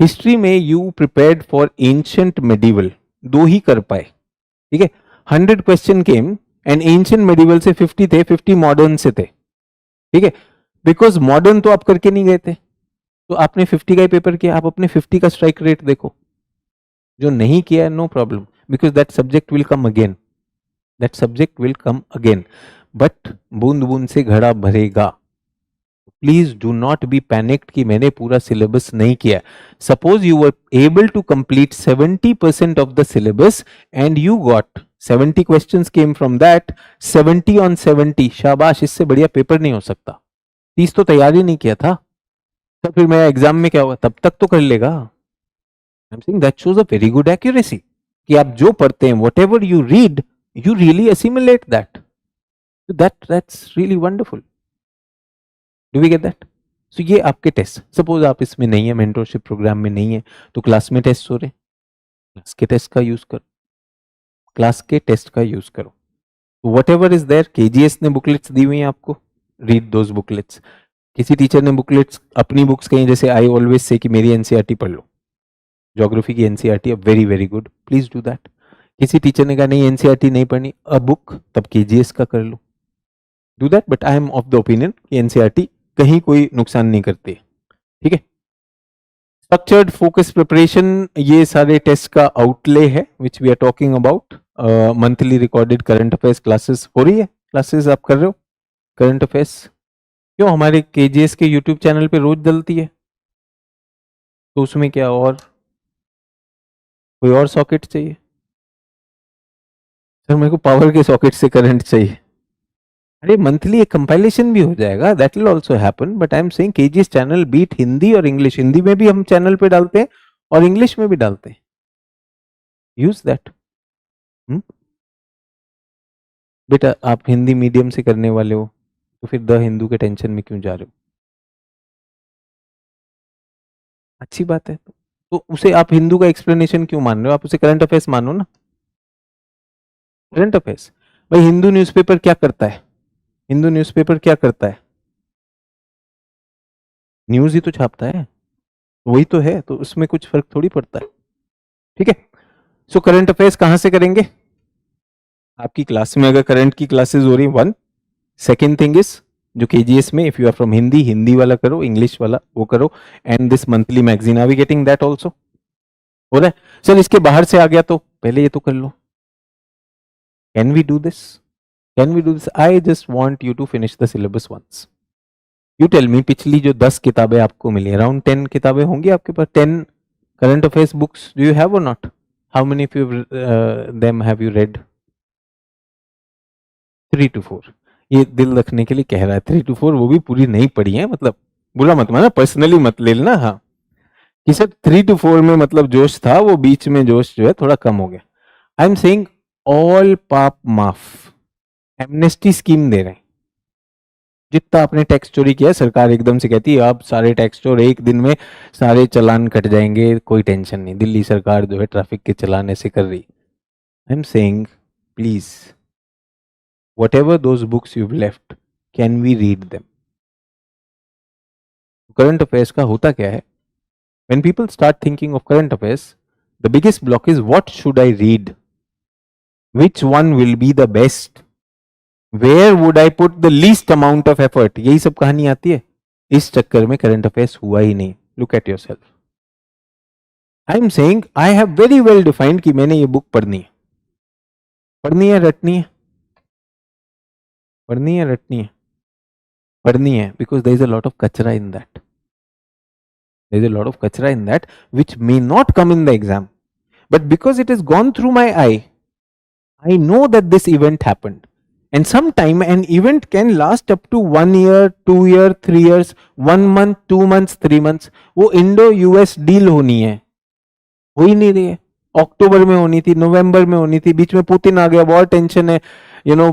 history में you prepared for ancient medieval, 2 ही कर पाए. ठीक है, 100 question came and ancient medieval से 50 थे, 50 मॉडर्न से थे. ठीक है, बिकॉज मॉडर्न तो आप करके नहीं गए थे, तो आपने 50 का ही पेपर किया. आप अपने 50 का स्ट्राइक रेट देखो. जो नहीं किया no problem, because that subject will come again. That subject will come again. But बूंद बूंद से घड़ा भरेगा. Please do not be panicked कि मैंने पूरा सिलेबस नहीं किया. Suppose you were able to complete 70% of the syllabus and you got 70 questions came from that, 70 on 70. शाबाश, इससे बढ़िया पेपर नहीं हो सकता. 30 तो तैयार ही नहीं किया था, तो फिर मेरा एग्जाम में क्या होगा? तब तक तो कर लेगा. I am saying that shows a very good accuracy कि आप जो पढ़ते हैं, whatever you read, you really assimilate that. That's really wonderful. Do we get that? So ये आपके टेस्ट. सपोज आप इसमें नहीं है, मेंटरशिप प्रोग्राम में नहीं है, तो क्लास में टेस्ट हो रहे, क्लास के टेस्ट का यूज करो. क्लास के टेस्ट का यूज करो. Whatever is there, KGS ने बुकलेट्स दी हुई हैं आपको, रीड दोज बुकलेट्स. किसी टीचर ने बुकलेट्स अपनी बुक्स कहीं, जैसे आई ऑलवेज से कि मेरी एनसीईआरटी पढ़ लो, ज्योग्राफी की NCERT, very very good, please do that. किसी टीचर ने कहा नहीं एनसीईआरटी नहीं पढ़नी, अ बुक, तब केजीएस का कर लो. Do that. But I am of the opinion कि एनसीईआरटी कहीं कोई नुकसान नहीं करती. ठीक है. स्ट्रक्चर्ड फोकस प्रिपरेशन, ये सारे टेस्ट का आउटले है which we are talking about. Monthly recorded current affairs classes हो रही है, क्लासेस आप कर रहे हो करंट अफेयर्स. क्यों? हमारे केजीएस के यूट्यूब चैनल पे रोज डलती है, तो उसमें क्या और कोई और सॉकेट चाहिए? सर मेरे को पावर के सॉकेट से करंट चाहिए. अरे मंथली एक कंपाइलेशन भी हो जाएगा, that will also happen. But I am saying KGS channel बीट हिंदी और इंग्लिश. हिंदी में भी हम चैनल पे डालते हैं और इंग्लिश में भी डालते हैं. Use that. बेटा आप हिंदी मीडियम से करने वाले हो, तो फिर द हिंदू के टेंशन में क्यों जा रहे हो? अच्छी बात है. तो उसे आप हिंदू का एक्सप्लेनेशन क्यों मान रहे हो? आप उसे करंट अफेयर्स मानो ना. Current affairs. भाई हिंदू न्यूज़पेपर क्या करता है? हिंदू न्यूज़पेपर क्या करता है? न्यूज ही तो छापता है, वही तो है, तो उसमें कुछ फर्क थोड़ी पड़ता है. ठीक है. सो करंट अफेयर्स कहां से करेंगे? आपकी क्लास में अगर करंट की क्लासेस हो रही, 1. सेकेंड थिंग इज, जो केजीएस में if you are from Hindi, Hindi वाला करो, इंग्लिश वाला वो करो. And this monthly magazine, are we getting that also? हो रहा है. सर इसके बाहर से आ गया तो पहले ये तो कर लो. Can we do this? Can we do this? I just want you to finish the syllabus once. You tell me, पिछली जो 10 किताबें आपको मिली, अराउंड 10 किताबें होंगी आपके पास, 10 current affairs books do you have और not? How many of you them have you read? 3 to 4. ये दिल रखने के लिए कह रहा है, 3 to 4, वो भी पूरी नहीं पढ़ी है. मतलब बुरा मत माना, पर्सनली मत ले लेना. हाँ कि सर 3 to 4 में मतलब जोश था, वो बीच में जोश जो है थोड़ा कम हो गया. आई एम सेइंग ऑल पाप माफ, एमनेस्टी स्कीम दे रहे हैं. जितना आपने टैक्स चोरी किया, सरकार एकदम से कहती है अब सारे टैक्स चोर एक दिन में सारे चालान कट जाएंगे, कोई टेंशन नहीं, दिल्ली सरकार जो है ट्रैफिक के चालान ऐसे कर रही। आई am saying please, whatever those books you've left, can we read them? Current affairs का होता क्या है, when people start thinking of current affairs, the biggest block is what should I read, which one will be the best, where would I put the least amount of effort, यही सब कहानी आती है। इस चक्कर में करंट अफेयर्स हुआ ही नहीं। Look at yourself, I am saying I have very well defined कि मैंने ये बुक पढ़नी है, पढ़नी है रटनी है, पढ़नी है रटनी है, पढ़नी है, because there is a lot of कचरा in that, there is a lot of kachra in that which may not come in the exam, but because it has gone through my eye, I know that this event happened, and sometime an event can last up to 1 year, 2 year, 3 years, 1 month, 2 months, 3 months। वो Indo US deal होनी है, हो ही नहीं रही है। अक्टूबर में होनी थी, नवंबर में होनी थी, बीच में पुतिन आ गया, बहुत टेंशन है, यू नो,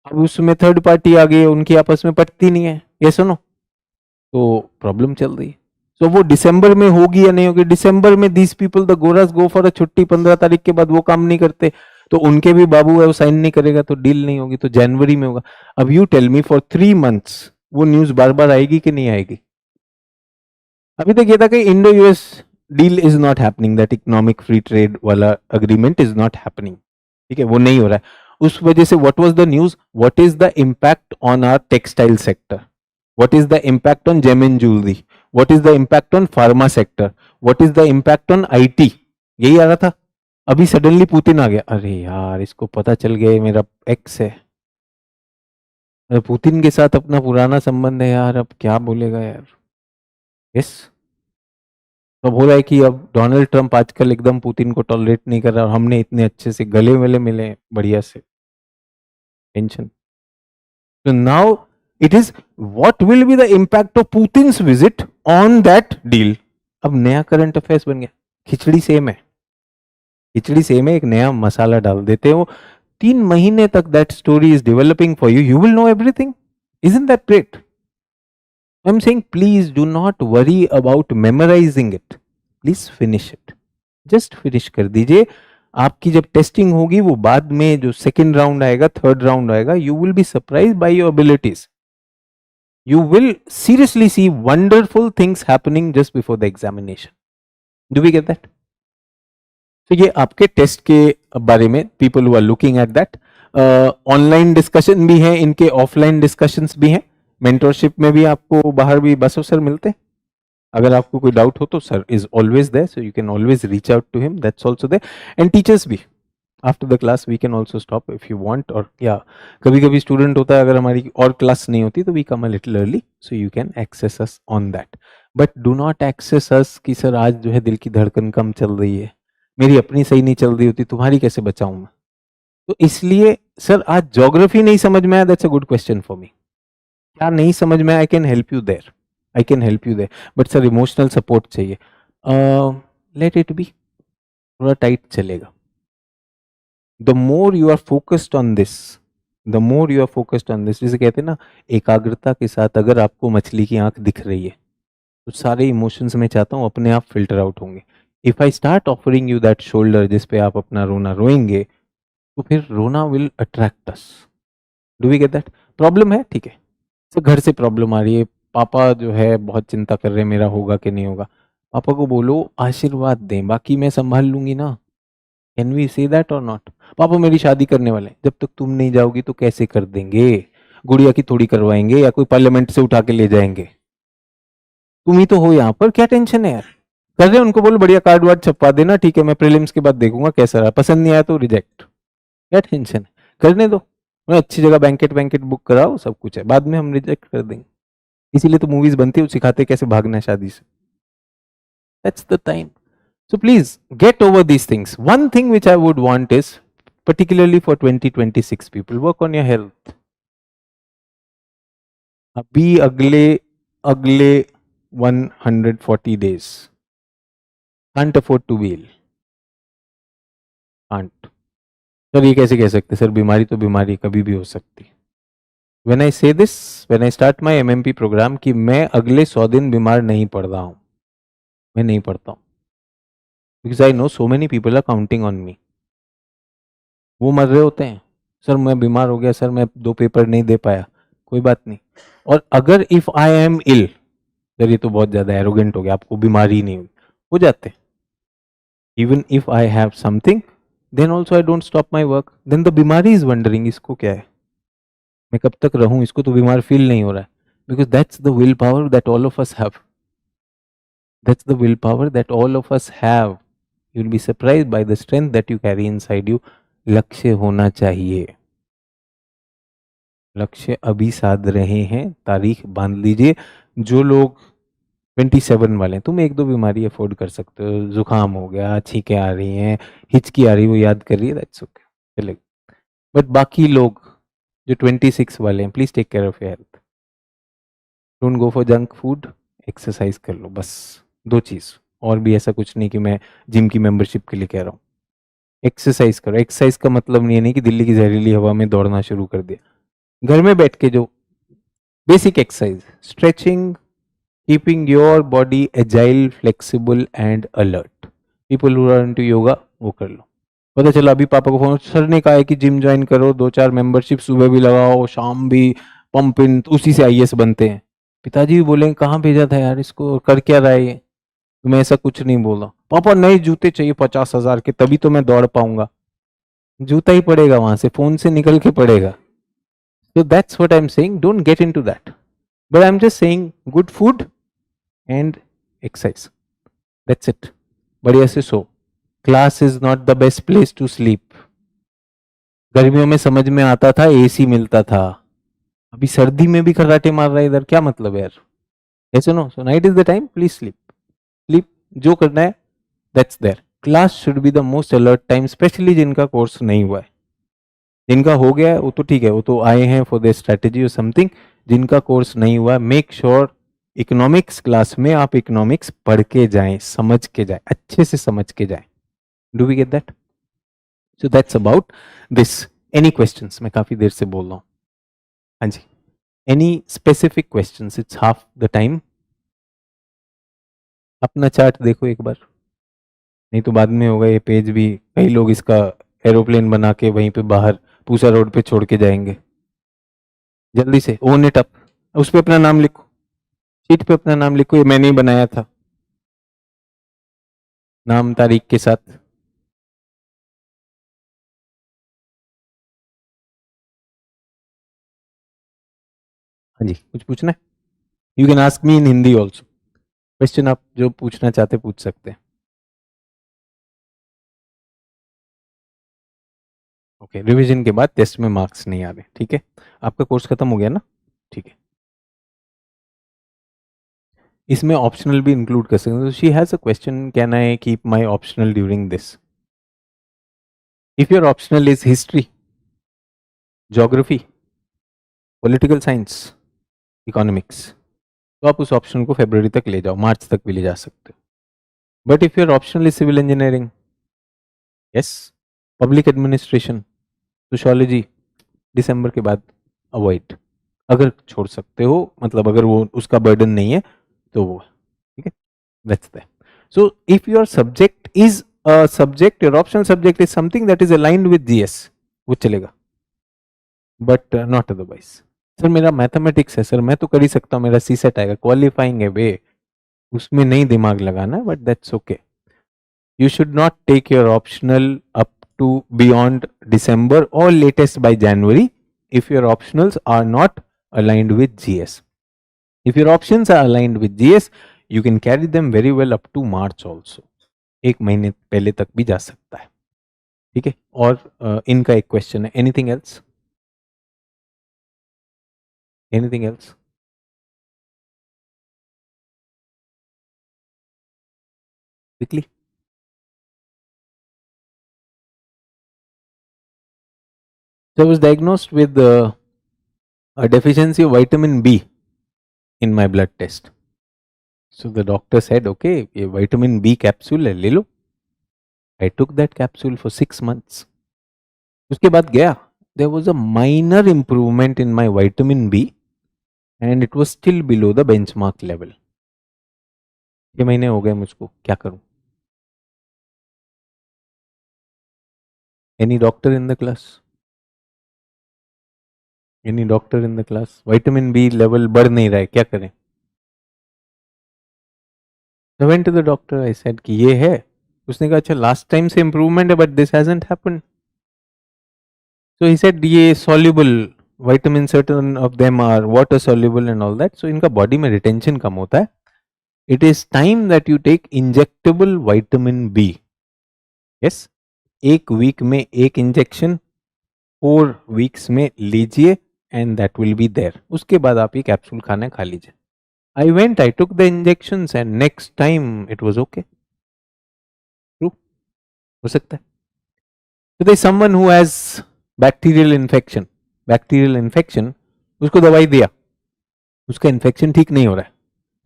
अब उसमें थर्ड पार्टी आ गई, उनकी आपस में पटती नहीं है, ये सुनो, तो प्रॉब्लम चल रही है। तो वो दिसंबर में होगी या नहीं होगी, दिसंबर में दीस पीपल द गोरस गो फॉर अ छुट्टी, 15 तारीख के बाद वो काम नहीं करते, तो उनके भी बाबू है वो साइन नहीं करेगा तो डील नहीं होगी, तो जनवरी में होगा। अब you tell me for 3 months वो न्यूज बार बार आएगी कि नहीं आएगी? अभी तक ये था कि Indo US deal is not happening, that economic free trade वाला अग्रीमेंट इज नॉट हैपनिंग, ठीक है, वो नहीं हो रहा है। उस वजह से what was the news, what is the impact on our textile sector, what is the impact on gem and jewelry, what is the impact on pharma sector, what is the impact on IT, यही आ रहा था। अभी suddenly Putin आ गया, अरे यार इसको पता चल गया मेरा एक्स है, पुतिन के साथ अपना पुराना संबंध है यार, अब क्या बोलेगा यार। यस, तो हो रहा है कि अब डोनाल्ड ट्रंप आजकल एकदम पुतिन को टॉलरेट नहीं कर रहा, और हमने इतने अच्छे से गले वले मिले बढ़िया से, टेंशन। तो now it is what will be the impact of Putin's visit on that deal। अब नया करंट अफेयर्स बन गया, खिचड़ी सेम है, खिचड़ी सेम है, एक नया मसाला डाल देते हो, 3 महीने तक that story is developing for you, you will know everything. Isn't that great? I'm saying please do not worry about memorizing it, please finish it, just finish कर दीजिए। आपकी जब टेस्टिंग होगी वो बाद में जो सेकंड राउंड आएगा, थर्ड राउंड आएगा, you will be surprised by your abilities, you will seriously see wonderful things happening just before the examination। Do we get that? तो ये आपके टेस्ट के बारे में, people who are looking at that, online discussion भी है इनके, offline discussions भी हैं, मेंटरशिप में भी आपको बाहर भी बस सर मिलते हैं। अगर आपको कोई डाउट हो तो sir is always there, so you can always reach out to him, that's also there, and teachers भी। After the class we can also stop if you want, और या कभी कभी स्टूडेंट होता है अगर हमारी और क्लास नहीं होती तो we come a little early, so you can access us on that, but do not access us कि सर आज जो है दिल की धड़कन कम चल रही है, मेरी अपनी सही नहीं चल रही होती, तुम्हारी कैसे बचाऊं मैं। तो इसलिए सर आज ज्योग्राफी नहीं समझ में आया, that's a good question for me, क्या नहीं समझ में आया, I can help you there, I can help you there, but sir emotional support चाहिए, लेट इट बी, थोड़ा टाइट चलेगा। The more you are focused on this, the more you are focused on this, जिसे कहते हैं ना एकाग्रता के साथ, अगर आपको मछली की आंख दिख रही है तो सारे इमोशंस में चाहता हूँ अपने आप फिल्टर आउट होंगे। If I start offering you that shoulder जिस पे आप अपना रोना रोएंगे, तो फिर रोना will attract us. Do we get that? Problem है, ठीक है, तो घर से प्रॉब्लम आ रही है, पापा जो है बहुत चिंता कर रहे हैं मेरा होगा कि नहीं होगा, पापा को बोलो आशीर्वाद दें, बाकी मैं संभाल लूंगी ना। कैन वी से दैट और नॉट? पापा मेरी शादी करने वाले हैं, जब तक तुम नहीं जाओगी तो कैसे कर देंगे, गुड़िया की थोड़ी करवाएंगे या कोई पार्लियामेंट से उठा के ले जाएंगे, तुम ही तो हो यहाँ पर, क्या टेंशन है यार। कर रहे उनको बोलो बढ़िया कार्ड वार्ड छपवा देना, ठीक है मैं प्रीलिम्स के बाद देखूंगा कैसा रहा, पसंद नहीं आया तो रिजेक्ट, क्या टेंशन है, करने दो, अच्छी जगह बैंकेट वैंकेट बुक कराओ, सब कुछ है, बाद में हम रिजेक्ट कर देंगे। इसीलिए तो मूवीज बनती है, सिखाते कैसे भागना है शादी से, that's the time. So please get over these things. One thing which I would want is, particularly for 2026 people, work on your health. अभी अगले अगले 140 days can't afford to be ill. Can't. Sir ये कैसे कह सकते sir, बीमारी तो बीमारी कभी भी हो सकती, when I say this, when I start my MMP program कि मैं अगले 100 दिन बीमार नहीं पड़ रहा हूं, मैं नहीं पड़ता हूं, because I know so many people are counting on me. वो मर रहे होते हैं, सर मैं बीमार हो गया, सर मैं 2 पेपर नहीं दे पाया, कोई बात नहीं। और अगर if I am ill, sir ये तो बहुत ज्यादा एरोगेंट हो गया, आपको बीमारी नहीं हुई, हो जाते। Even if I have something, then also I don't stop my work, then the बीमारी इज वंडरिंग इसको क्या है, मैं कब तक रहूं, इसको तो बीमार फील नहीं हो रहा है, because that's the will power that all of us have, that's the will power that all of us have. You will be surprised by the strength that you carry inside you. लक्ष्य होना चाहिए, लक्ष्य अभी साध रहे हैं, तारीख बांध लीजिए। जो लोग 27 वाले हैं, तुम 1-2 बीमारी अफोर्ड कर सकते हो, जुकाम हो गया, छींकें आ रही हैं, हिचकी आ रही है, वो याद कर रही है, दैट्स ओके, चलेगा। बट बाकी लोग जो 26 वाले हैं, please take care of your health, don't go for junk food, exercise कर लो, बस 2 चीज। और भी ऐसा कुछ नहीं कि मैं जिम की मेंबरशिप के लिए कह रहा हूँ, एक्सरसाइज करो। एक्सरसाइज का मतलब ये नहीं कि दिल्ली की जहरीली हवा में दौड़ना शुरू कर दिया, घर में बैठ के जो basic exercise, stretching, keeping your body agile, flexible and alert. People who are into yoga वो कर लो। पता चला अभी पापा को फोन, सर ने कहा है कि जिम ज्वाइन करो, 2-4 मेंबरशिप सुबह भी लगाओ शाम भी, पंप इन, तो उसी से आईएएस बनते हैं। पिताजी भी बोले कहाँ भेजा था यार इसको, कर क्या रहा है ये। तो मैं ऐसा कुछ नहीं बोला, पापा नए जूते चाहिए 50,000 के, तभी तो मैं दौड़ पाऊंगा। जूता ही पड़ेगा वहां से, फोन से निकल के पड़ेगा। So that's what I'm saying. Don't get into that. But I'm just saying good food and exercise. That's it. बढ़िया से सो। Class is not the best place to sleep. गर्मियों में समझ में आता था, एसी मिलता था, अभी सर्दी में भी खर्राटे मार रहा है इधर, क्या मतलब है यार। ऐसे no, so night is the time, please sleep, sleep जो करना है, that's there. Class should be the most alert time, specially जिनका कोर्स नहीं हुआ है। जिनका हो गया है वो तो ठीक है, वो तो आए हैं फॉर द स्ट्रेटेजी और समथिंग। जिनका कोर्स नहीं हुआ, मेक श्योर इकोनॉमिक्स क्लास में आप इकोनॉमिक्स पढ़ के जाएं, समझ के जाएं, अच्छे से समझ के जाएं। Do we get that? So that's about this. Any questions? मैं काफी देर से बोल रहा हूँ। हाँ जी, any specific questions? It's half the time. अपना चार्ट देखो एक बार, नहीं तो बाद में होगा ये पेज भी, कई लोग इसका एरोप्लेन बना के वहीं पे बाहर पूसा रोड पे छोड़ के जाएंगे। जल्दी से ओन इट अप, उस पे अपना नाम लिखो, शीट पे अपना नाम लिखो, ये मैंने ही बनाया था, नाम तारीख के साथ। हाँ जी, कुछ पूछना है? You can ask me in Hindi also, question आप जो पूछना चाहते पूछ सकते हैं। ओके, रिवीजन के बाद टेस्ट में मार्क्स नहीं आ रहे, ठीक है? आपका कोर्स खत्म हो गया ना? ठीक है, इसमें ऑप्शनल भी इंक्लूड कर सकते हैं। She has a question, can I keep my optional during this? If your optional is history, geography, political science, economics, तो आप उस ऑप्शन को फरवरी तक ले जाओ, मार्च तक भी ले जा सकते हो। But if your optional is civil engineering, yes, public administration, sociology, दिसंबर के बाद अवॉइड, अगर छोड़ सकते हो, मतलब अगर वो उसका बर्डन नहीं है तो वो, ठीक है? That's that. So if your subject is a subject, your optional subject is something that is aligned with GS, वो चलेगा, बट नॉट अदरवाइज। सर मेरा मैथमेटिक्स है, सर मैं तो कर ही सकता हूँ, मेरा सी सेट आएगा, क्वालिफाइंग है वे, उसमें नहीं दिमाग लगाना, but that's okay. You should not take your optional up to beyond December or latest by January if your optionals are not aligned with GS. If your options are aligned with GS, you can carry them very well up to March also. एक महीने पहले तक भी जा सकता है, ठीक है? और इनका एक क्वेश्चन है, anything else? Anything else? Quickly. So I was diagnosed with a deficiency of vitamin B in my blood test. So the doctor said, okay, ये vitamin B capsule है, ले लो। I took that capsule for 6 months. उसके बाद गया, there was a minor improvement in my vitamin B and it was still below the benchmark level. 6 महीने हो गए मुझको, क्या करूं? Any doctor in the class? Any doctor in the class? Vitamin B level बढ़ नहीं रहा है, क्या करें? I went to the doctor. I said कि ये है. उसने कहा अच्छा last time से improvement है but this hasn't happened. So he said ये soluble vitamin, certain of them are water soluble and all that. So इनका body में retention कम होता है. It is time that you take injectable vitamin B. Yes. एक week में एक injection, 4 weeks में लीजिए and that will be there. उसके बाद आप ये कैप्सूल खाना खा लीजिए. I went, I took the injections and next time it was okay. True? हो सकता है. So there is someone who has bacterial infection. Bacterial infection, उसको दवाई दिया, उसका infection ठीक नहीं हो रहा है.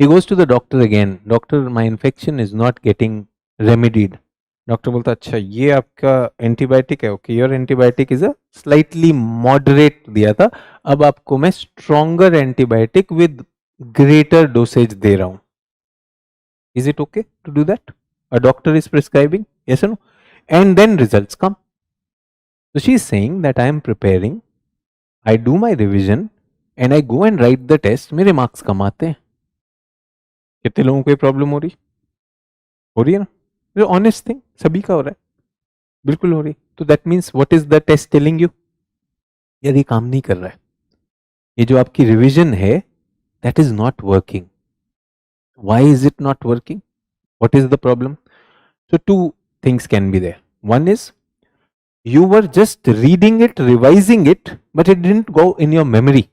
He goes to the doctor again. Doctor, my infection is not getting remedied. Doctor बोलता अच्छा ये आपका एंटीबायोटिक है, okay your antibiotic is a slightly moderate दिया था, अब आपको मैं stronger antibiotic with greater dosage दे रहा हूं. Is it okay to do that? A doctor is prescribing, yes और no, and then results come. So she is saying that I am preparing, I do my revision and I go and write the test, मेरे marks कम आते हैं. कितने लोगों को ये problem हो रही है ना? ऑनेस्ट थिंग, सभी का हो रहा है, बिल्कुल हो रही. तो that means what is the test telling you? यार ये काम नहीं कर रहा है, ये जो आपकी रिवीजन है that is not working. Why is it not working? What is the problem? So 2 things can be there. One is you were just reading it, revising it, but it didn't go in your memory.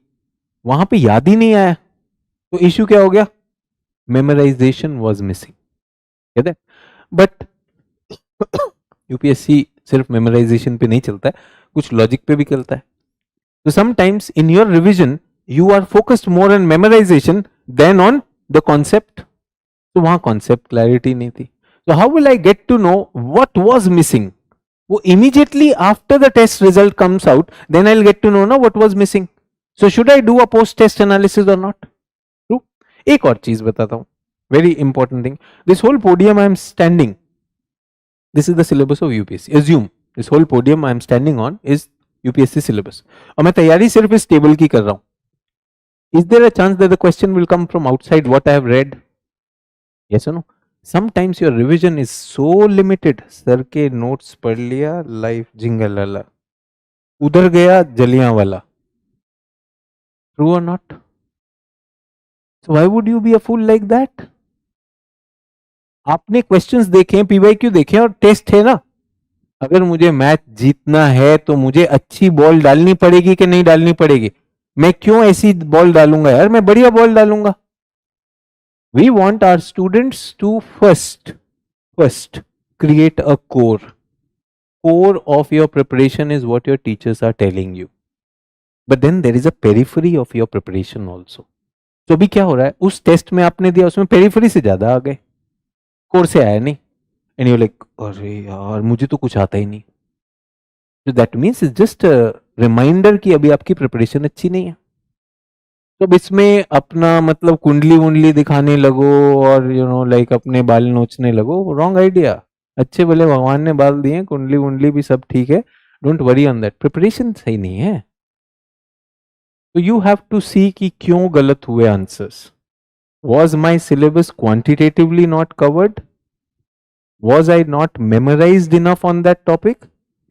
वहां पे याद ही नहीं आया. तो issue क्या हो गया? Memorisation was missing. But UPSC सिर्फ मेमोराइजेशन पे नहीं चलता है, कुछ लॉजिक पे भी चलता है. तो sometimes in your revision you are focused more on memorisation than on the concept. तो वहां कॉन्सेप्ट क्लैरिटी नहीं थी. So how will I get to know what was missing? वो immediately after the test result comes out, then I'll get to know ना what was missing. So should I do a post test analysis or not? True. एक और चीज बताता हूँ, very important thing. This whole podium I am standing, this is the syllabus of UPSC. Assume this whole podium I am standing on is UPSC syllabus. और मैं तैयारी सिर्फ इस टेबल की कर रहा हूँ. Is there a chance that the question will come from outside what I have read? Yes or no? Sometimes your revision is so limited. Sir के नोट्स पढ़ लिया, लाइफ जिंगल वाला, उधर गया जलियां वाला. True or not? So why would you be a fool like that? आपने questions देखे, PYQ देखे और टेस्ट है ना. अगर मुझे मैच जीतना है तो मुझे अच्छी बॉल डालनी पड़ेगी कि नहीं डालनी पड़ेगी? मैं क्यों ऐसी बॉल डालूंगा यार, मैं बढ़िया बॉल डालूंगा. We want our students to first create a core. Core of your preparation is what your teachers are telling you. But then there is a periphery of your preparation also. तो अभी क्या हो रहा है, उस test में आपने दिया उसमें पेरिफेरी से ज्यादा आ गए, कोर से आया नहीं. एंड यू लाइक अरे यार मुझे तो कुछ आता ही नहीं. तो that means it's just reminder कि अभी आपकी प्रिपरेशन अच्छी नहीं है. तो इसमें अपना मतलब कुंडली वुंडली दिखाने लगो और यू नो लाइक अपने बाल नोचने लगो, रॉन्ग आइडिया. अच्छे भले भगवान ने बाल दिए, कुंडली वुंडली भी सब ठीक है, don't worry on that. Preparation सही नहीं है. तो यू हैव टू सी कि क्यों गलत हुए answers. Was my syllabus quantitatively not covered? Was I not memorised enough on that topic?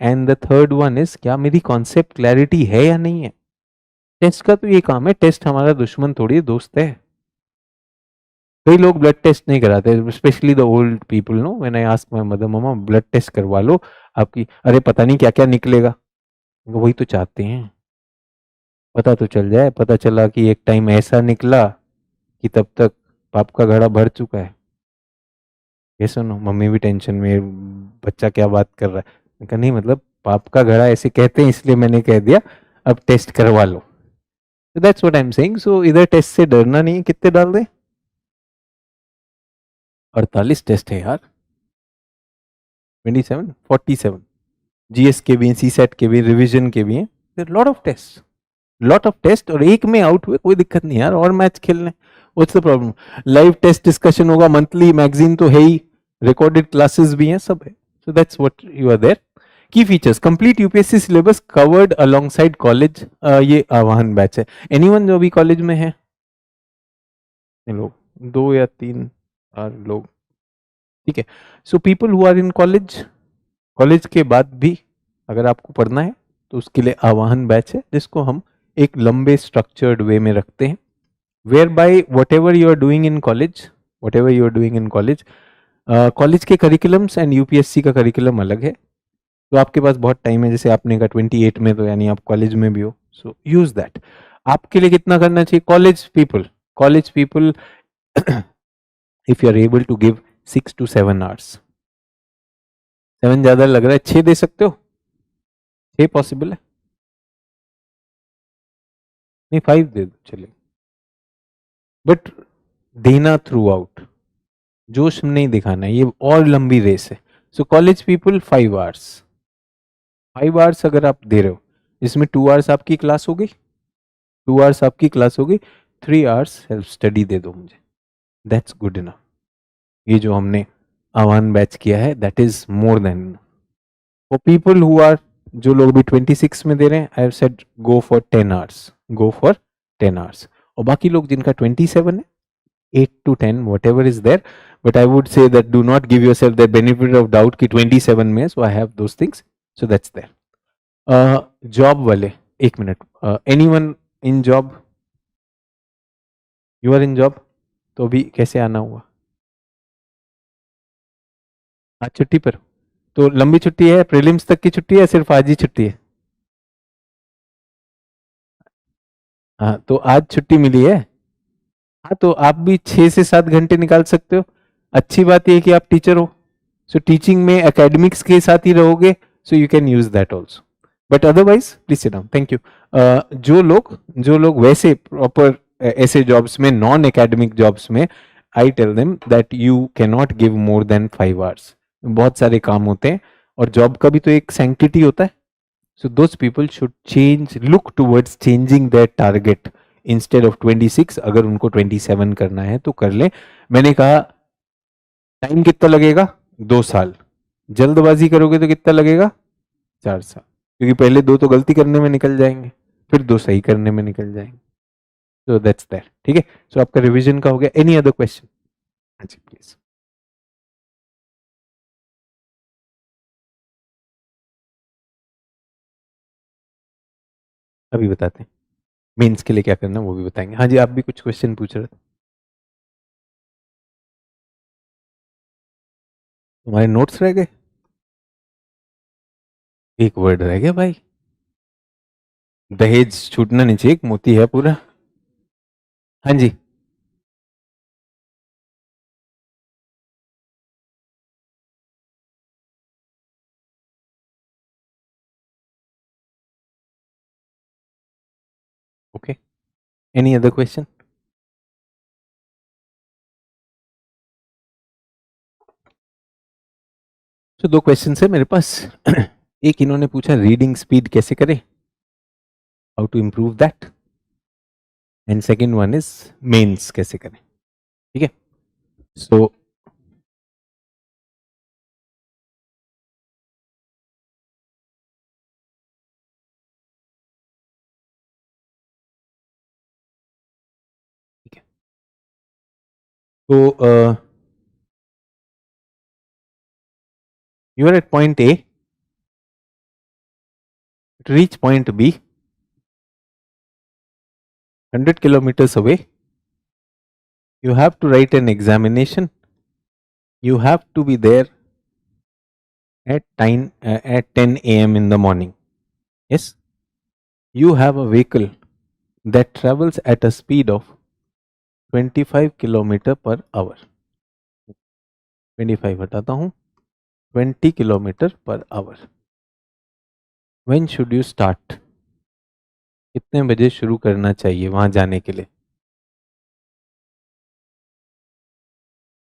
And the third one is क्या मेरी कॉन्सेप्ट क्लैरिटी है या नहीं है. टेस्ट का तो ये काम है, टेस्ट हमारा दुश्मन थोड़ी दोस्त है. कई लोग ब्लड टेस्ट नहीं कराते, specially the old people. No when I ask my mother, mumma blood test करवा लो आपकी, अरे पता नहीं क्या क्या निकलेगा. वही तो चाहते हैं, पता तो चल जाए. पता चला कि एक टाइम ऐसा निकला कि तब तक पाप का घड़ा भर चुका है. ये सुनो, मम्मी भी टेंशन में, बच्चा क्या बात कर रहा है. कहा नहीं मतलब पाप का घड़ा ऐसे कहते हैं इसलिए मैंने कह दिया, अब टेस्ट करवा लो. So that's what I'm saying. So इधर टेस्ट से डरना नहीं. कितने डाल दे? 48 टेस्ट है यार. 27 47 जीएस के भी हैं, सीसेट के भी, रिवीजन के भी हैं. लॉट ऑफ टेस्ट, और एक में आउट हुए कोई दिक्कत नहीं यार, और मैच खेलने, what's the problem? Live test discussion होगा, मंथली मैगजीन तो है ही, रिकॉर्डेड क्लासेस भी हैं, सब है. So that's what you are there. Key features: complete UPSC syllabus covered alongside college. ये आवाहन बैच है. एनीवन जो अभी कॉलेज में है? लोग 2 या 3 लोग, ठीक है. So people who are in college, college के बाद भी अगर आपको पढ़ना है तो उसके लिए आवाहन बैच है, जिसको हम एक लंबे स्ट्रक्चर्ड वे में रखते हैं. Whereby whatever you are doing in college, whatever you are doing in college, college के करिकुलम्स एंड यूपीएससी का करिकुलम अलग है. तो आपके पास बहुत टाइम है, जैसे आपने कहा 28 में, तो यानी आप कॉलेज में भी हो, सो यूज दैट. आपके लिए कितना करना चाहिए? College people if you are able to give 6 to 7 hours. 7 ज्यादा लग रहा है, 6 दे सकते हो? 6 पॉसिबल है? नहीं 5 दे दो चलिए, बट देना थ्रू आउट, जोश नहीं दिखाना, ये और लंबी रेस है. So college people 5 hours, 5 hours अगर आप दे रहे हो, इसमें 2 hours आपकी क्लास हो गई, 2 hours आपकी क्लास हो गई, 3 hours सेल्फ स्टडी दे दो मुझे, दैट्स गुड इनफ. ये जो हमने आह्वान बैच किया है, that is more than for people who are, जो लोग भी 26 में दे रहे हैं, I have said go for 10 hours, go for 10 hours. और बाकी लोग जिनका 27 है, 8 to 10 whatever is there, but I would say that do not give yourself the benefit of doubt कि 27 में, so I have those things, so that's there. Job वाले, एक minute, anyone in job, you are in job, तो अभी कैसे आना हुआ? आज छुट्टी पर, तो लंबी छुट्टी है, प्रीलिम्स तक की छुट्टी है, सिर्फ आज ही छुट्टी है? हाँ, तो आज छुट्टी मिली है. हाँ, तो आप भी 6 से 7 घंटे निकाल सकते हो. अच्छी बात यह है कि आप टीचर हो, सो टीचिंग में एकेडमिक्स के साथ ही रहोगे, सो you can use that also. But otherwise please sit down, thank you. जो लोग वैसे प्रॉपर ऐसे जॉब्स में, नॉन एकेडमिक जॉब्स में, I tell them that you can not give more than 5 hours. बहुत सारे काम होते हैं, और जॉब का भी तो एक सैंक्टिटी होता है. So those people should change, look towards changing their target. Instead of 26, अगर उनको 27 करना है तो कर ले. मैंने कहा टाइम कितना लगेगा? 2 साल. जल्दबाजी करोगे तो कितना लगेगा? 4 साल, क्योंकि पहले 2 तो गलती करने में निकल जाएंगे, फिर 2 सही करने में निकल जाएंगे. सो दैट्स दैट, ठीक है. सो आपका रिवीजन का हो गया. Any other question? हाँ जी प्लीज. अभी बताते हैं मेंस के लिए क्या करना है, वो भी बताएंगे. हाँ जी, आप भी कुछ क्वेश्चन पूछ रहे थे. तुम्हारे नोट्स रह गए? एक वर्ड रह गया भाई. दहेज छूटना नहीं चाहिए, मोती है पूरा. हाँ जी. Okay, any other question? तो 2 क्वेश्चन है मेरे पास. एक इन्होंने पूछा रीडिंग स्पीड कैसे करें, how to improve that, and second one is mains कैसे करें. ठीक है. सो ठीक है. तो you are at point A, to reach point B, 100 kilometers away, you have to write an examination, you have to be there at 10 a.m. in the morning. Yes, you have a vehicle that travels at a speed of 25 kilometer per hour. 25 हटाता हूँ, 20 kilometer per hour. When should you start? कितने बजे शुरू करना चाहिए वहां जाने के लिए?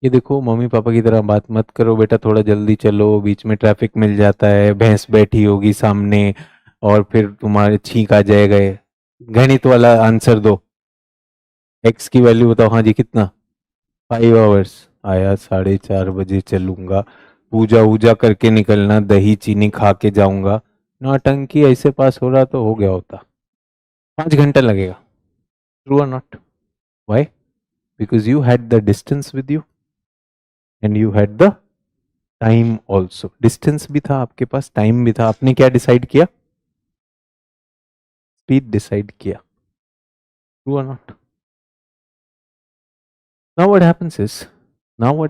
ये देखो, मम्मी पापा की तरह बात मत करो बेटा, थोड़ा जल्दी चलो, बीच में ट्रैफिक मिल जाता है, भैंस बैठी होगी सामने, और फिर तुम्हारे छींक आ जाएगा। गणित वाला आंसर दो, एक्स की वैल्यू बताओ। हाँ जी कितना, 5 आवर्स। आया 4:30 बजे चलूंगा, पूजा वूजा करके निकलना, दही चीनी खा के जाऊंगा। नौटंकी ऐसे पास हो रहा तो हो गया होता। 5 घंटा लगेगा। ट्रू और not? Why? Because you had the distance with you and you had the time also. Distance भी था आपके पास, टाइम भी था। आपने क्या डिसाइड किया? स्पीड डिसाइड किया। ट्रू और not? Now what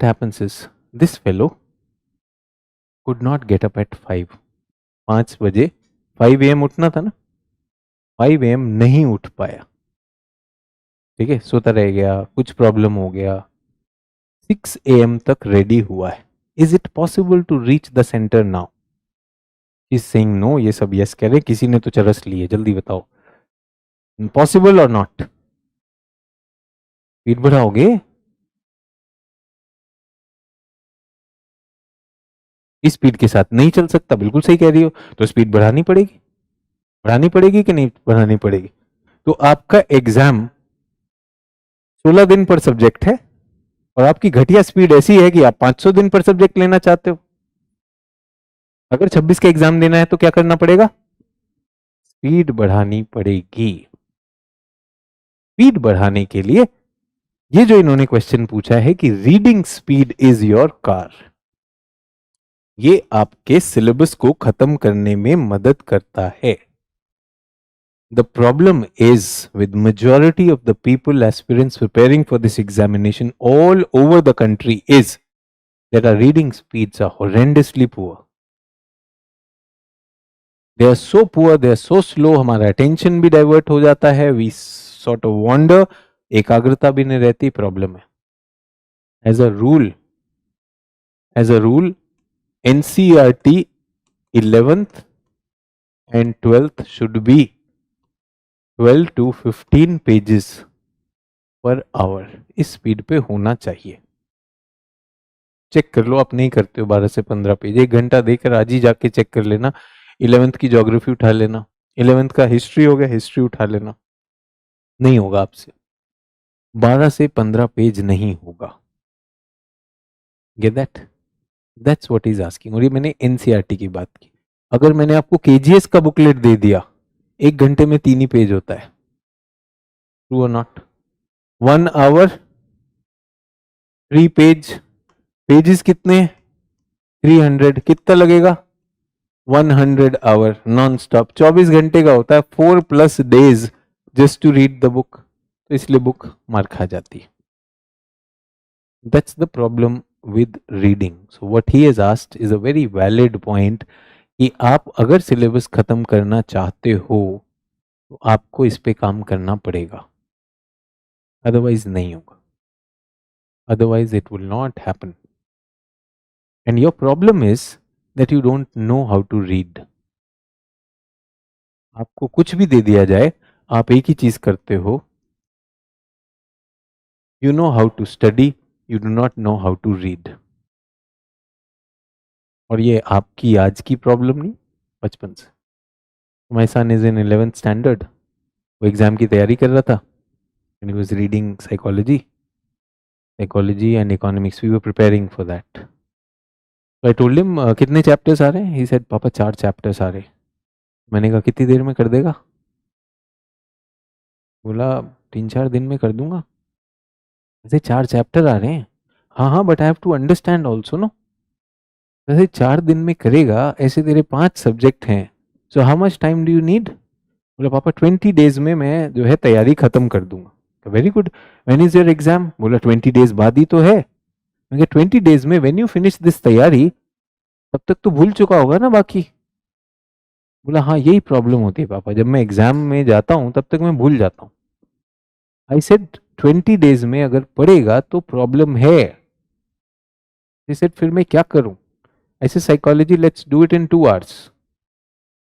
happens is, this fellow could not get up at 5. 5 बजे 5 AM उठना था ना, 5 AM नहीं उठ पाया। ठीक है, सोता रह गया, कुछ प्रॉब्लम हो गया। 6 AM तक रेडी हुआ है। Is it possible to reach the centre now? Is saying no. ये सब यस कह रहे, किसी ने तो चरस ली है, जल्दी बताओ। पॉसिबल और नॉट? स्पीड बढ़ाओगे? इस स्पीड के साथ नहीं चल सकता, बिल्कुल सही कह रही हो। तो स्पीड बढ़ानी पड़ेगी। बढ़ानी पड़ेगी कि नहीं बढ़ानी पड़ेगी? तो आपका एग्जाम 16 दिन पर सब्जेक्ट है और आपकी घटिया स्पीड ऐसी है कि आप 500 दिन पर सब्जेक्ट लेना चाहते हो। अगर 26 का एग्जाम देना है तो क्या करना पड़ेगा? स्पीड बढ़ानी पड़ेगी। स्पीड बढ़ाने के लिए ये जो इन्होंने क्वेश्चन पूछा है कि reading speed is your car, ये आपके सिलेबस को खत्म करने में मदद करता है। The problem is with majority of the people aspirants preparing for this examination all over the country is that our reading speeds are horrendously poor. They are so poor, they are so slow, हमारा attention भी divert हो जाता है, we sort of wander, एकाग्रता भी नहीं रहती, problem है। As a rule, NCERT 11th and 12th should be 12 to 15 pages per hour, इस स्पीड पे होना चाहिए। चेक कर लो, आप नहीं करते हो 12 से 15 पेज। 1 घंटा देकर आज ही जाके चेक कर लेना। 11th की ज्योग्राफी उठा लेना, 11th का हिस्ट्री हो गया, हिस्ट्री उठा लेना। नहीं होगा आपसे, 12 से 15 पेज नहीं होगा। Get that? That's what is asking. और ये मैंने एनसीईआरटी की बात की। अगर मैंने आपको केजीएस का बुकलेट दे दिया, 1 घंटे में 3 ही पेज होता है। ट्रू और नॉट? 1 आवर 3 पेज, पेजेस कितने? 300, कितना लगेगा? 100 आवर नॉन स्टॉप, 24 घंटे का होता है। 4+ days just to read the book, तो इसलिए बुक मार खा जाती है। That's the problem with reading. So what he has asked is a very valid point कि आप अगर सिलेबस खत्म करना चाहते हो तो आपको इस पे काम करना पड़ेगा, अदरवाइज नहीं होगा, otherwise it will not happen. And your problem is that you don't know how to read. आपको कुछ भी दे दिया जाए, आप एक ही चीज करते हो, you know how to study, you do not know how to read. और ये आपकी आज की प्रॉब्लम नहीं, बचपन से। My son is in 11th standard, वो एग्जाम की तैयारी कर रहा था and he was reading psychology and economics, we were preparing for that. So I told him कितने चैप्टर्स आ रहे हैं? He said पापा 4 चैप्टर्स आ रहे हैं। मैंने कहा कितनी देर में कर देगा? बोला 3-4 दिन में कर दूंगा। ऐसे 4 चैप्टर आ रहे हैं? हाँ हाँ, but I have to understand also no. वैसे 4 दिन में करेगा, ऐसे तेरे 5 सब्जेक्ट हैं, so how much time do you need? बोला पापा 20 डेज में मैं जो है तैयारी खत्म कर दूंगा। Very good, when is your exam? बोला 20 डेज बाद ही तो है। मैं 20 डेज में व्हेन यू फिनिश दिस तैयारी, तब तक तो भूल चुका होगा ना बाकी। बोला हाँ यही प्रॉब्लम होती है पापा, जब मैं एग्जाम में जाता हूँ तब तक मैं भूल जाता हूँ। आई सेड 20 डेज में अगर पढ़ेगा तो प्रॉब्लम है। आई सेड फिर मैं क्या करूं? ऐसे psychology let's do it in 2 hours.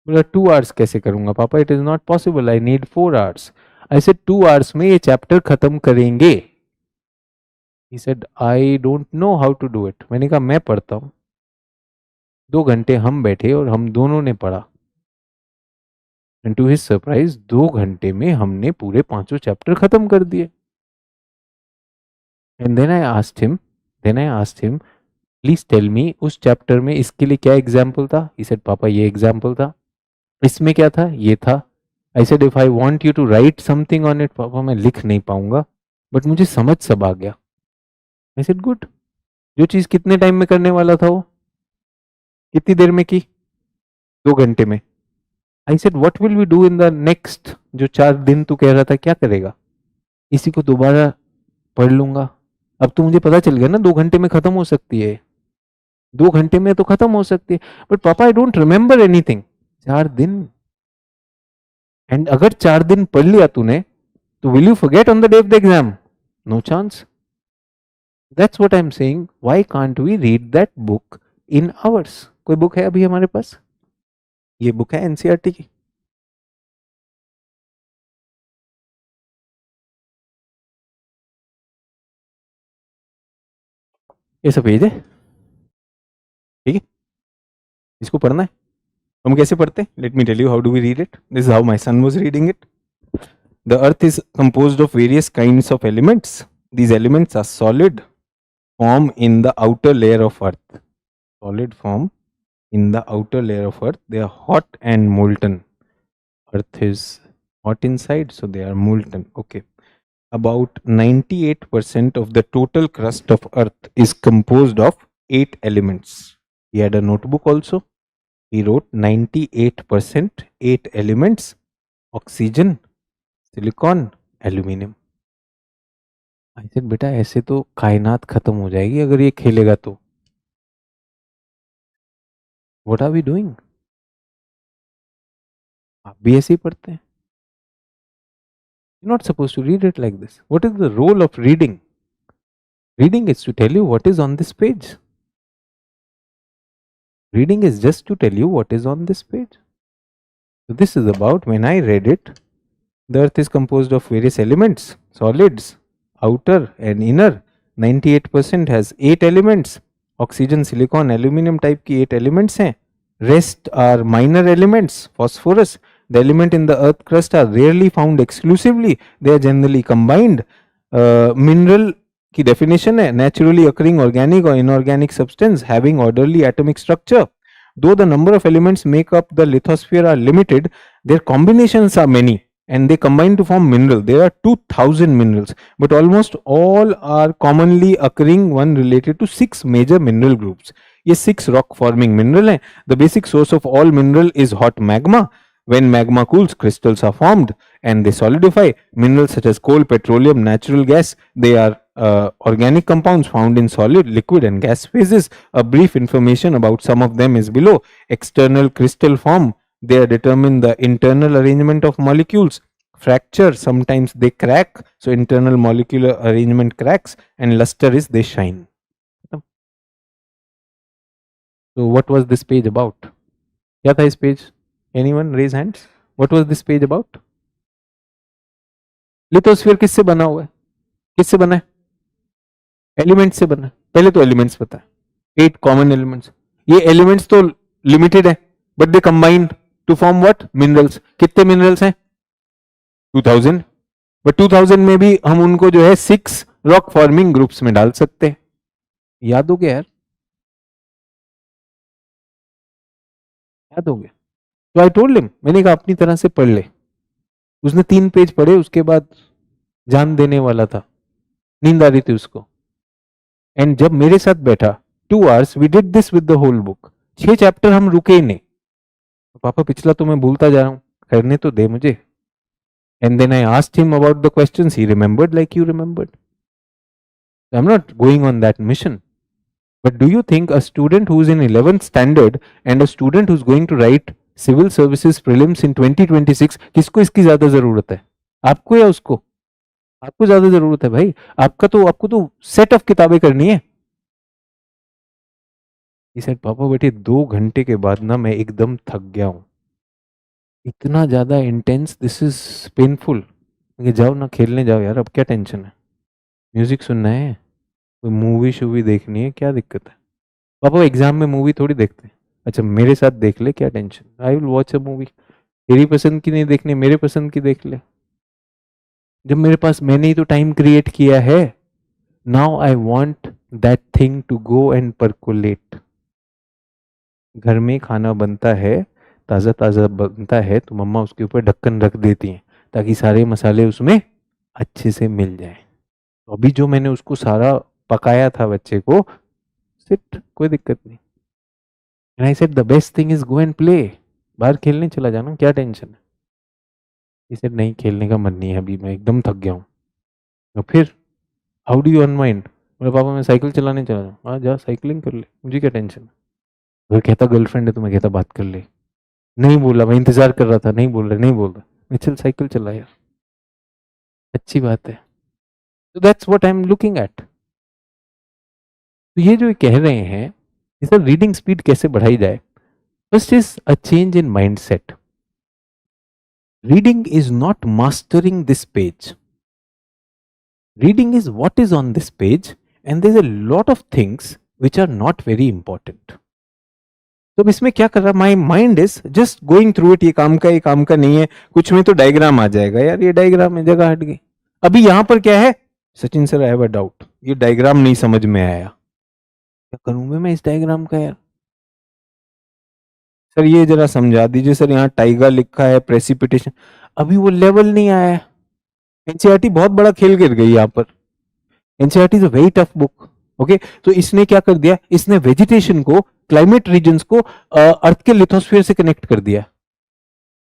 बोला 2 आवर्स कैसे करूंगा पापा? It is not possible, I need 4 hours. I said 2 hours में ये चैप्टर खत्म करेंगे? He said I don't know how to do it. मैंने कहा मैं पढ़ता हूँ। 2 घंटे हम बैठे और हम दोनों ने पढ़ा। एंड टू हिज सरप्राइज 2 घंटे में हमने पूरे 5 चैप्टर खत्म कर दिए. And then I asked him please tell me उस चैप्टर में इसके लिए क्या एग्जाम्पल था. ही सेड पापा ये एग्जाम्पल था. इसमें क्या था, ये था. I said if I want you to write something on it, पापा मैं लिख नहीं पाऊंगा बट मुझे समझ सब आ गया. I said good. जो चीज कितने टाइम में करने वाला था वो कितनी देर में की, 2 घंटे में. I said what will we do in the next, जो 4 दिन तू कह रहा था क्या करेगा. इसी को दोबारा पढ़ लूंगा. अब तो मुझे पता चल गया ना 2 घंटे में खत्म हो सकती है, 2 घंटे में तो खत्म हो सकती है. बट पापा आई डोंट रिमेम्बर एनीथिंग. 4 दिन. एंड अगर 4 दिन पढ़ लिया तूने तो will you forget on the day of the exam. No chance. That's what I am saying. Why can't we read that book in hours. कोई बुक है अभी हमारे पास, ये बुक है एनसीईआरटी की. ये सब पेज है, ठीक है, इसको पढ़ना है. हम कैसे पढ़ते हैं, let me tell you how do we read it. This is how my son was reading it. The earth is composed of various kinds of elements. These elements are solid form in the outer layer of earth. Solid form in the outer layer of earth. They are hot and molten. Earth is hot inside, so they are molten. Okay. About 98% of the total crust of earth is composed of 8 elements. He had a notebook also. He wrote 98%, 8 elements: oxygen, silicon, aluminum. I said बेटा ऐसे तो कायनात खत्म हो जाएगी अगर ये खेलेगा तो. What are we doing? आप भी ऐसे ही पढ़ते हैं. You're not supposed to read it like this. What is the role of reading? Reading is to tell you what is on this page. Reading is just to tell you what is on this page. So this is about, when I read it, the earth is composed of various elements, solids, outer and inner. 98% has 8 elements. Oxygen, silicon, aluminum type की 8 elements हैं. Rest are minor elements. Phosphorus, the element in the earth crust, are rarely found exclusively. They are generally combined. Mineral की definition है naturally occurring organic or inorganic substance having orderly atomic structure. Though the number of elements make up the lithosphere are limited, their combinations are many and they combine to form mineral. There are 2000 minerals, but almost all are commonly occurring, one related to 6 major mineral groups. ये 6 rock forming mineral हैं. The basic source of all mineral is hot magma. When magma cools, crystals are formed and they solidify. Minerals such as coal, petroleum, natural gas, they are organic compounds found in solid, liquid and gas phases. A brief information about some of them is below. External crystal form, they determine the internal arrangement of molecules. Fracture, sometimes they crack, so internal molecular arrangement cracks, and luster is they shine. So what was this page about? क्या था इस page? Anyone raise hands? What was this page about? Lithosphere किससे बना हुआ है? किससे बना है? एलिमेंट से बना है. पहले तो एलिमेंट्स पता है, 8 कॉमन एलिमेंट्स. ये एलिमेंट्स तो लिमिटेड है but they combine to form what? Minerals. कितने मिनरल्स हैं? 2000. बट 2000 में भी हम उनको जो है 6 रॉक फॉर्मिंग ग्रुप्स में डाल सकते हैं. याद हो गया यार? याद हो गया? तो आई टोल्ड हिम, मैंने कहा अपनी तरह से पढ़ ले. उसने 3 पेज पढ़े, उसके बाद जान देने वाला था, नींद आ रही थी उसको. एंड जब मेरे साथ बैठा 2 hours we did this with the whole book. 6 chapter हम रुके ही नहीं. पापा पिछला तो मैं भूलता जा रहा हूँ, करने तो दे मुझे. And then I asked him about the questions. He remembered like you remembered. I am not going on that mission. But do you think a student who is in 11th standard and a student who is going to write civil services prelims in 2026, किसको इसकी ज्यादा जरूरत है? आपको या उसको? आपको ज्यादा जरूरत है भाई. आपको तो सेट ऑफ किताबें करनी है. He said, पापा बेटे 2 घंटे के बाद ना मैं एकदम थक गया हूँ. इतना ज्यादा इंटेंस, दिस इज पेनफुल. जाओ ना खेलने जाओ यार, अब क्या टेंशन है? म्यूजिक सुनना है, कोई मूवी शूवी देखनी है, क्या दिक्कत है? पापा एग्जाम में मूवी थोड़ी देखते हैं. अच्छा मेरे साथ देख ले, क्या tension. I will watch a movie. तेरी पसंद की नहीं देखनी, मेरे पसंद की देख ले। जब मेरे पास, मैंने ही तो टाइम क्रिएट किया है। Now I want that thing to go and percolate. घर में खाना बनता है, ताज़ा ताज़ा बनता है, तो मम्मा उसके ऊपर ढक्कन रख देती हैं ताकि सारे मसाले उसमें अच्छे से मिल जाएं। तो अभी जो मैंने उसको सारा पकाया था बच्चे को, सिट, कोई दिक्कत नहीं। And I said the best thing is go and play, बाहर खेलने चला जाना, क्या टेंशन है। इसे नहीं, खेलने का मन नहीं है अभी, मैं एकदम थक गया हूँ। तो फिर हाउ डू यू अनवाइंड? बोले पापा मैं साइकिल चलाने चला जाऊँ। हाँ जा, साइकिलिंग कर ले, मुझे क्या टेंशन है। अगर कहता गर्लफ्रेंड है तो मैं कहता बात कर ले, नहीं बोला, मैं इंतजार कर रहा था, नहीं बोल रहा, नहीं बोल रहा, मैं चल साइकिल चला यार, अच्छी बात है। तो that's what I am looking at. तो ये जो कह रहे हैं सर रीडिंग स्पीड कैसे बढ़ाई जाए, first is a change in mindset. Reading is not mastering this page, reading is what is on this page, and there is a lot of things which are not very important. तो अब इसमें क्या कर रहा, my mind is just going through it, ये काम का, ये काम का नहीं है, कुछ में तो डायग्राम आ जाएगा, यार ये डायग्राम में जगह हट गई। अभी यहां पर क्या है, Sachin sir I have a doubt, ये डायग्राम नहीं समझ में आया, क्या करूं मैं इस डायग्राम का यार, सर ये जरा समझा दीजिए, सर यहाँ टाइगर लिखा है, प्रेसिपिटेशन, अभी वो लेवल नहीं आया है। एनसीईआरटी बहुत बड़ा खेल गिर गई यहाँ पर, NCERT is a very tough book. Okay, तो इसने क्या कर दिया, इसने वेजिटेशन को, क्लाइमेट रीजन्स को अर्थ के लिथोस्फीयर से कनेक्ट कर दिया।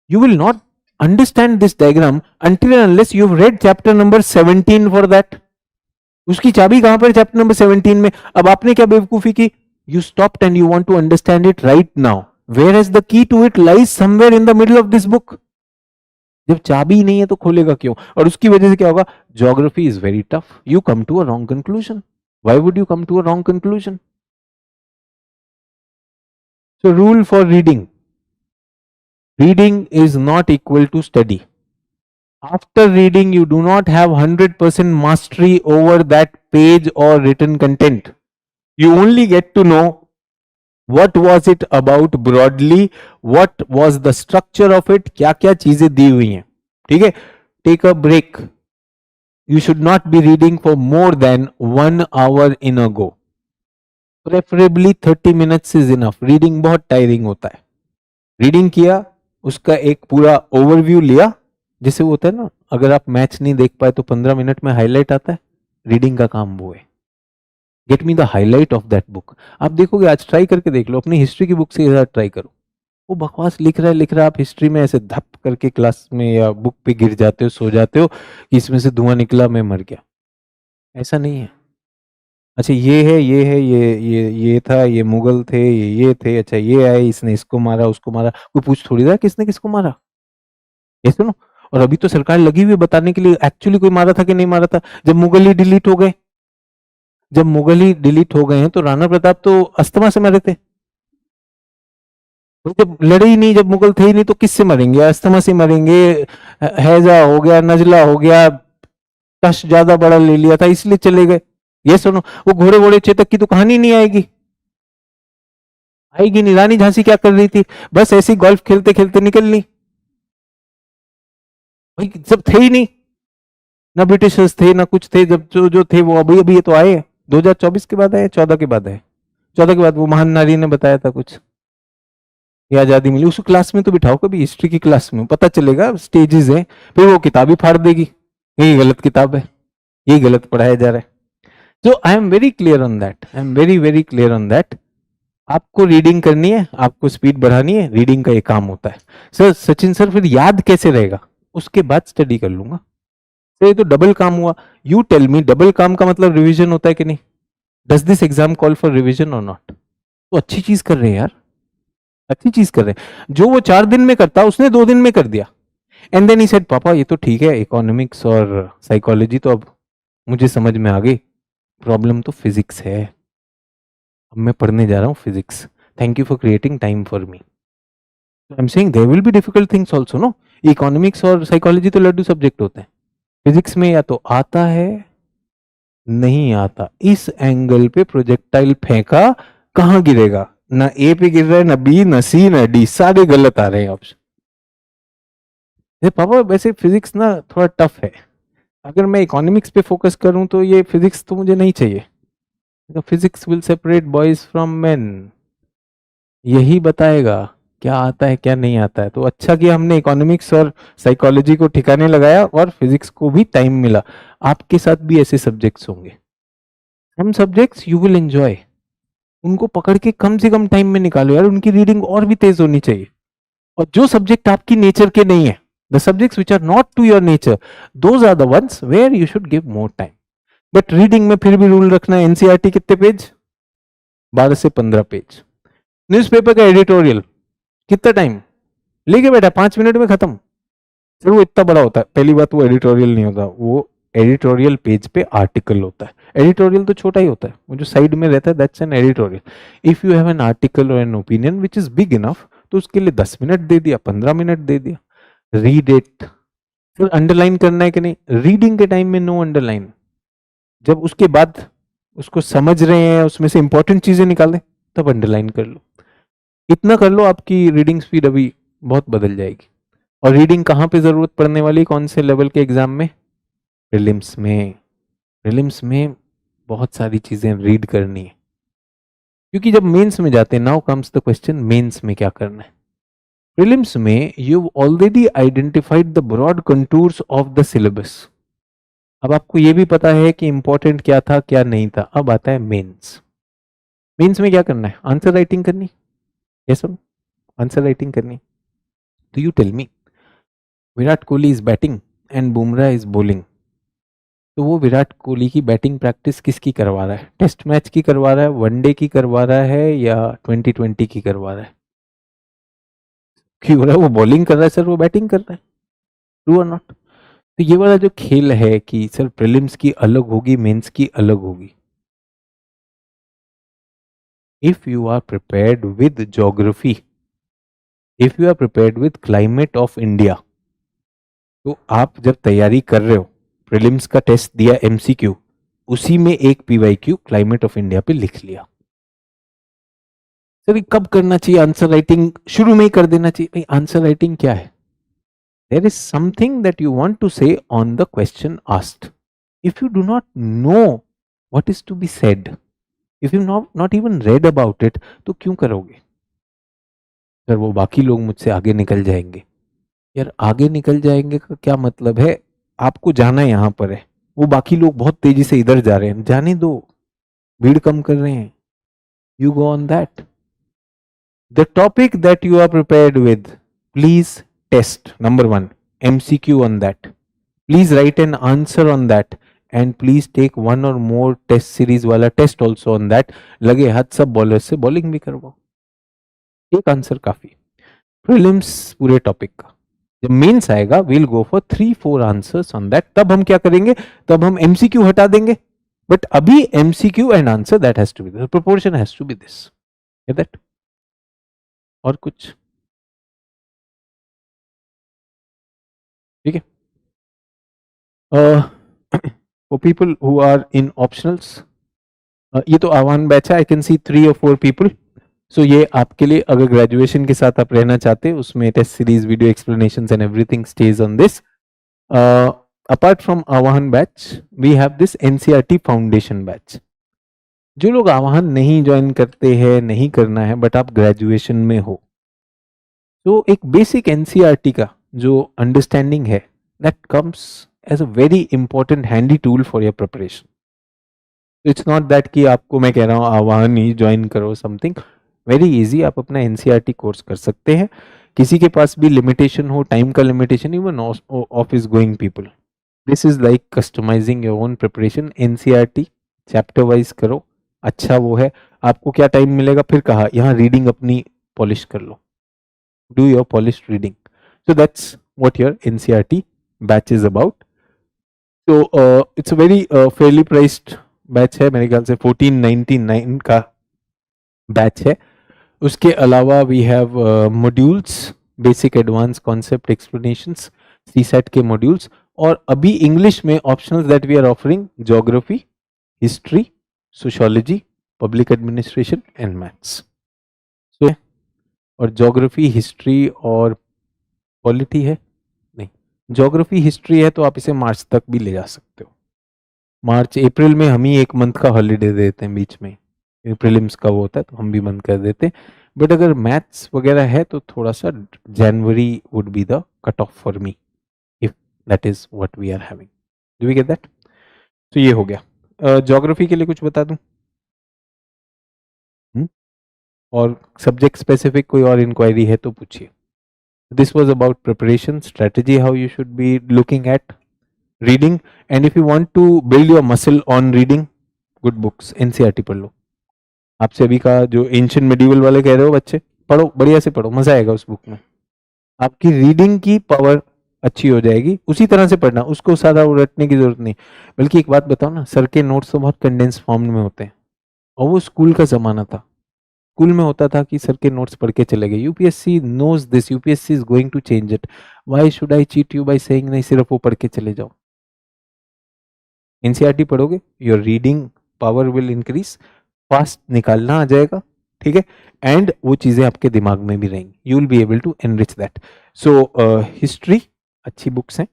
You will not understand this diagram until and unless you've read chapter number 17 for that. उसकी चाबी कहां पर, चैप्टर नंबर 17 में। अब आपने क्या बेवकूफी की, you stopped and you want to understand it right now, whereas the key to it lies somewhere in the middle of this book. जब चाबी नहीं है तो खोलेगा क्यों, और उसकी वजह से क्या होगा, geography is very tough, you come to a wrong conclusion. Why would you come to a wrong conclusion? So rule for reading, reading is not equal to study. After reading, you do not have 100% mastery over that page or written content. You only get to know what was it about broadly, what was the structure of it, क्या क्या चीजें दी हुई हैं, ठीक है। Take a break. You should not be reading for more than 1 hour in a go. Preferably 30 minutes is enough. Reading बहुत tiring होता है। रीडिंग किया, उसका एक पूरा ओवरव्यू लिया, जैसे वो होता है ना, अगर आप मैच नहीं देख पाए तो 15 मिनट में हाईलाइट आता है, रीडिंग का काम वो है। Get me the highlight of that book. आप देखोगे, आज ट्राई करके देख लो, अपनी हिस्ट्री की बुक से साथ ट्राई करो। वो बकवास लिख रहा है, आप हिस्ट्री में ऐसे धप करके क्लास में या बुक पे गिर जाते हो, सो जाते हो कि इसमें से धुआं निकला, मैं मर गया। ऐसा नहीं है। अच्छा ये है, ये है, ये था, ये मुगल थे, ये थे, अच्छा ये आए, इसने इसको मारा, उसको मारा, कोई पूछ थोड़ी रहा किसने किसको मारा, ये सुनो। और अभी तो सरकार लगी हुई है बताने के लिए एक्चुअली कोई मारा था कि नहीं मारा था। जब मुगल ही डिलीट हो गए, जब मुगल ही डिलीट हो गए हैं, तो राणा प्रताप तो अस्थमा से मरे थे। तो जब लड़े ही नहीं, जब मुगल थे ही नहीं, तो किससे मरेंगे, अस्थमा से मरेंगे, हैजा हो गया, नजला हो गया, कश ज्यादा बड़ा ले लिया था इसलिए चले गए। ये सुनो, वो घोड़े घोड़े चेतक की तो कहानी नहीं आएगी, आएगी नहीं। रानी झांसी क्या कर रही थी, बस ऐसी गोल्फ खेलते खेलते निकल ली, भाई सब थे ही नहीं, ना ब्रिटिशर्स थे ना कुछ थे, जब जो थे वो अभी अभी तो आए, 2024 के बाद आए, 14 के बाद आए, 14 के बाद वो महान नारी ने बताया था कुछ, ये आजादी मिली। उस क्लास में तो बिठाओ कभी, हिस्ट्री की क्लास में पता चलेगा, स्टेजेस है, फिर वो किताब ही फाड़ देगी, ये गलत किताब है, ये गलत पढ़ाया जा रहा है। तो I am very clear on that, I am very very clear on that. आपको रीडिंग करनी है, आपको स्पीड बढ़ानी है, रीडिंग का ये काम होता है। सर सचिन सर फिर याद कैसे रहेगा, उसके बाद स्टडी कर लूंगा। तो ये तो डबल काम हुआ। यू टेल मी, डबल काम का मतलब रिवीजन होता है कि नहीं? Does this exam call for revision और नॉट? तो अच्छी चीज कर रहे हैं यार, अच्छी चीज कर रहे हैं। जो वो 4 दिन में करता उसने 2 दिन में कर दिया। एंड देन ही सेड पापा ये तो ठीक है, इकोनॉमिक्स और साइकोलॉजी तो अब मुझे समझ में आ गई, प्रॉब्लम तो फिजिक्स है, अब मैं पढ़ने जा रहा हूँ physics, thank you for creating time for me. I am saying there will be difficult things also, no? Economics और साइकोलॉजी तो लड्डू सब्जेक्ट होते हैं, फिजिक्स में या तो आता है नहीं आता, इस एंगल पे प्रोजेक्टाइल फेंका, कहां गिरेगा, ना ए पे गिर रहा है, ना बी, ना सी, ना डी, सारे गलत आ रहे हैं ऑप्शन। पापा वैसे फिजिक्स ना थोड़ा टफ है, अगर मैं इकोनॉमिक्स पे फोकस करूं तो ये फिजिक्स तो मुझे नहीं चाहिए, physics will separate boys from main, यही बताएगा क्या आता है क्या नहीं आता है। तो अच्छा कि हमने इकोनॉमिक्स और साइकोलॉजी को ठिकाने लगाया और फिजिक्स को भी टाइम मिला। आपके साथ भी ऐसे सब्जेक्ट्स होंगे, some subjects you will enjoy, उनको पकड़ के कम से कम टाइम में निकालो यार, उनकी रीडिंग और भी तेज होनी चाहिए। और जो सब्जेक्ट आपकी नेचर के नहीं है, the subjects which are not to your nature, those are the ones where you should give more time. But reading में फिर भी रूल रखना है, एनसीईआरटी कितने पेज, 12 से 15 पेज। न्यूज़पेपर का एडिटोरियल कितना टाइम लेके बैठा, 5 मिनट में खत्म। फिर वो इतना बड़ा होता है, पहली बात वो एडिटोरियल नहीं होता, वो एडिटोरियल पेज पे आर्टिकल होता है। एडिटोरियल तो छोटा ही होता है, वो जो साइड में रहता है that's an editorial. If you have an article और an opinion which is big enough, तो उसके लिए 10 मिनट दे दिया, 15 मिनट दे दिया, रीड इट। फिर अंडरलाइन करना है कि नहीं, रीडिंग के टाइम में नो अंडरलाइन, जब उसके बाद उसको समझ रहे हैं उसमें से इंपॉर्टेंट चीजें निकालें तब अंडरलाइन कर लो। इतना कर लो, आपकी रीडिंग स्पीड अभी बहुत बदल जाएगी। और रीडिंग कहाँ पे जरूरत पड़ने वाली, कौन से लेवल के एग्जाम में, प्रीलिम्स में। प्रीलिम्स में बहुत सारी चीजें रीड करनी है, क्योंकि जब मेंस में जाते हैं, now comes the question, mains में क्या करना है। प्रीलिम्स में you already identified the broad contours of the syllabus, अब आपको ये भी पता है कि इंपॉर्टेंट क्या था क्या नहीं था। अब आता है मेंस। मेंस में क्या करना है, आंसर राइटिंग करनी, ये सब आंसर राइटिंग करनी। तो you tell me, Virat Kohli is batting and Bumrah is bowling, तो वो विराट कोहली की बैटिंग प्रैक्टिस किसकी करवा रहा है, टेस्ट मैच की करवा रहा है, वनडे की करवा रहा है, या 2020 की करवा रहा है। क्यों हो रहा है, वो बॉलिंग कर रहा है सर, वो बैटिंग कर रहा है, ट्रू और नॉट। तो ये वाला जो खेल है कि सर प्रीलिम्स की अलग होगी मेंस की अलग होगी, if you are prepared with geography, if you are prepared with climate of India, तो आप जब तैयारी कर रहे हो, प्रीलिम्स का टेस्ट दिया एमसीक्यू, उसी में एक पीवाईक्यू क्लाइमेट ऑफ इंडिया पे लिख लिया। सर कब करना चाहिए आंसर राइटिंग, शुरू में ही कर देना चाहिए। भाई आंसर राइटिंग क्या है, there is something that you want to say on the question asked, if you do not know what is to be said, if you not even read about it, तो क्यों करोगे। Sir वो बाकी लोग मुझसे आगे निकल जाएंगे, यार आगे निकल जाएंगे का क्या मतलब है, आपको जाना यहाँ पर है, वो बाकी लोग बहुत तेजी से इधर जा रहे हैं, जाने दो, भीड़ कम कर रहे हैं, you go on that. The topic that you are prepared with, please test. Number one, MCQ on that. Please write an answer on that. And please take one or more test series वाला test also on that. लगे हाथ सब bowler से bowling भी करवाओ, एक answer काफी। Prelims पूरे टॉपिक का, जब मेंस आएगा we'll go for 3-4 answers on that, तब हम क्या करेंगे, तब हम MCQ हटा देंगे। बट अभी MCQ and answer that has to be, the proportion has to be this, get that. और कुछ, ठीक है। For people who are in optionals, ये तो आह्वान बैच है, I can see 3 or 4 people. So ये आपके लिए, अगर ग्रेजुएशन के साथ आप रहना चाहते हैं, उसमें test series, video explanations and everything stage on this. Apart from Avahan batch we have this NCERT foundation batch. जो लोग आवाहन नहीं ज्वाइन करते हैं, नहीं करना है, बट आप ग्रेजुएशन में हो, तो एक बेसिक एनसीईआरटी का जो अंडरस्टैंडिंग है, that comes as a very important handy tool for your preparation. It's not that कि आपको मैं कह रहा हूँ आवाहन ही ज्वाइन करो, समथिंग वेरी इजी, आप अपना एनसीईआरटी कोर्स कर सकते हैं। किसी के पास भी लिमिटेशन हो, टाइम का limitation, even office going people, this is like customising your own preparation. NCERT chapter wise करो, अच्छा वो है। आपको क्या टाइम मिलेगा, फिर कहा यहाँ रीडिंग अपनी पॉलिश कर लो, do your polished reading. So that's what your NCERT batch is about. So it's a very fairly priced batch है, मेरे ख्याल से 1499 का बैच है। उसके अलावा we have modules, basic advance concept explanations, CSAT के मॉड्यूल्स, और अभी इंग्लिश में optionals that we are offering, geography, history, sociology, public administration and maths. So और ज्योग्राफी, हिस्ट्री और पॉलिटी है नहीं, ज्योग्राफी हिस्ट्री है तो आप इसे मार्च तक भी ले जा सकते हो। मार्च अप्रैल में हम ही एक मंथ का हॉलीडे देते हैं बीच में, प्रीलिम्स का वो होता है तो हम भी बंद कर देते हैं। बट अगर मैथ्स वगैरह है तो थोड़ा सा January would be the cut off for me, if that is what we are having. Do we get that? तो ये हो गया। ज्योग्राफी के लिए कुछ बता दूं? हम्म? और सब्जेक्ट स्पेसिफिक कोई और इंक्वायरी है तो पूछिए। This was about preparation, strategy, how you should be looking at reading, and if you want to build your muscle on reading, good books, NCERT पढ़ लो। आपसे अभी का जो एंशियंट medieval वाले कह रहे हो बच्चे, पढ़ो, बढ़िया से पढ़ो, मजा आएगा उस बुक में। आपकी रीडिंग की पावर अच्छी हो जाएगी, उसी तरह से पढ़ना, उसको सारा रटने की जरूरत नहीं। बल्कि एक बात बताओ ना, सर के नोट्स तो बहुत कंडेंस फॉर्म में होते हैं, और वो स्कूल का जमाना था। स्कूल में होता था कि सर के नोट्स पढ़ के चले गए। UPSC knows this, UPSC is going to change it. Why should I cheat you by saying नहीं सिर्फ वो पढ़ के चले जाओ। एनसीईआरटी पढ़ोगे, your reading power will increase, fast निकालना आ जाएगा, ठीक है, एंड वो चीजें आपके दिमाग में भी रहेंगी, you will be able to enrich that. So history अच्छी बुक्स हैं,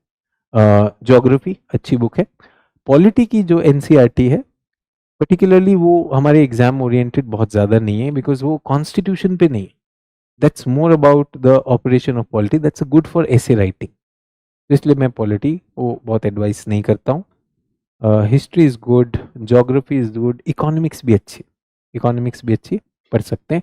ज्योग्राफी अच्छी बुक है, पॉलिटी की जो एनसीईआरटी है पर्टिकुलरली वो हमारे एग्जाम ओरिएंटेड बहुत ज़्यादा नहीं है, बिकॉज वो कॉन्स्टिट्यूशन पे नहीं है, that's more about the operation of polity, that's good for ऐसे राइटिंग, इसलिए मैं पॉलिटी वो बहुत एडवाइस नहीं करता हूँ। History is good, geography is good, economics भी अच्छी, इकोनॉमिक्स भी अच्छी पढ़ सकते हैं।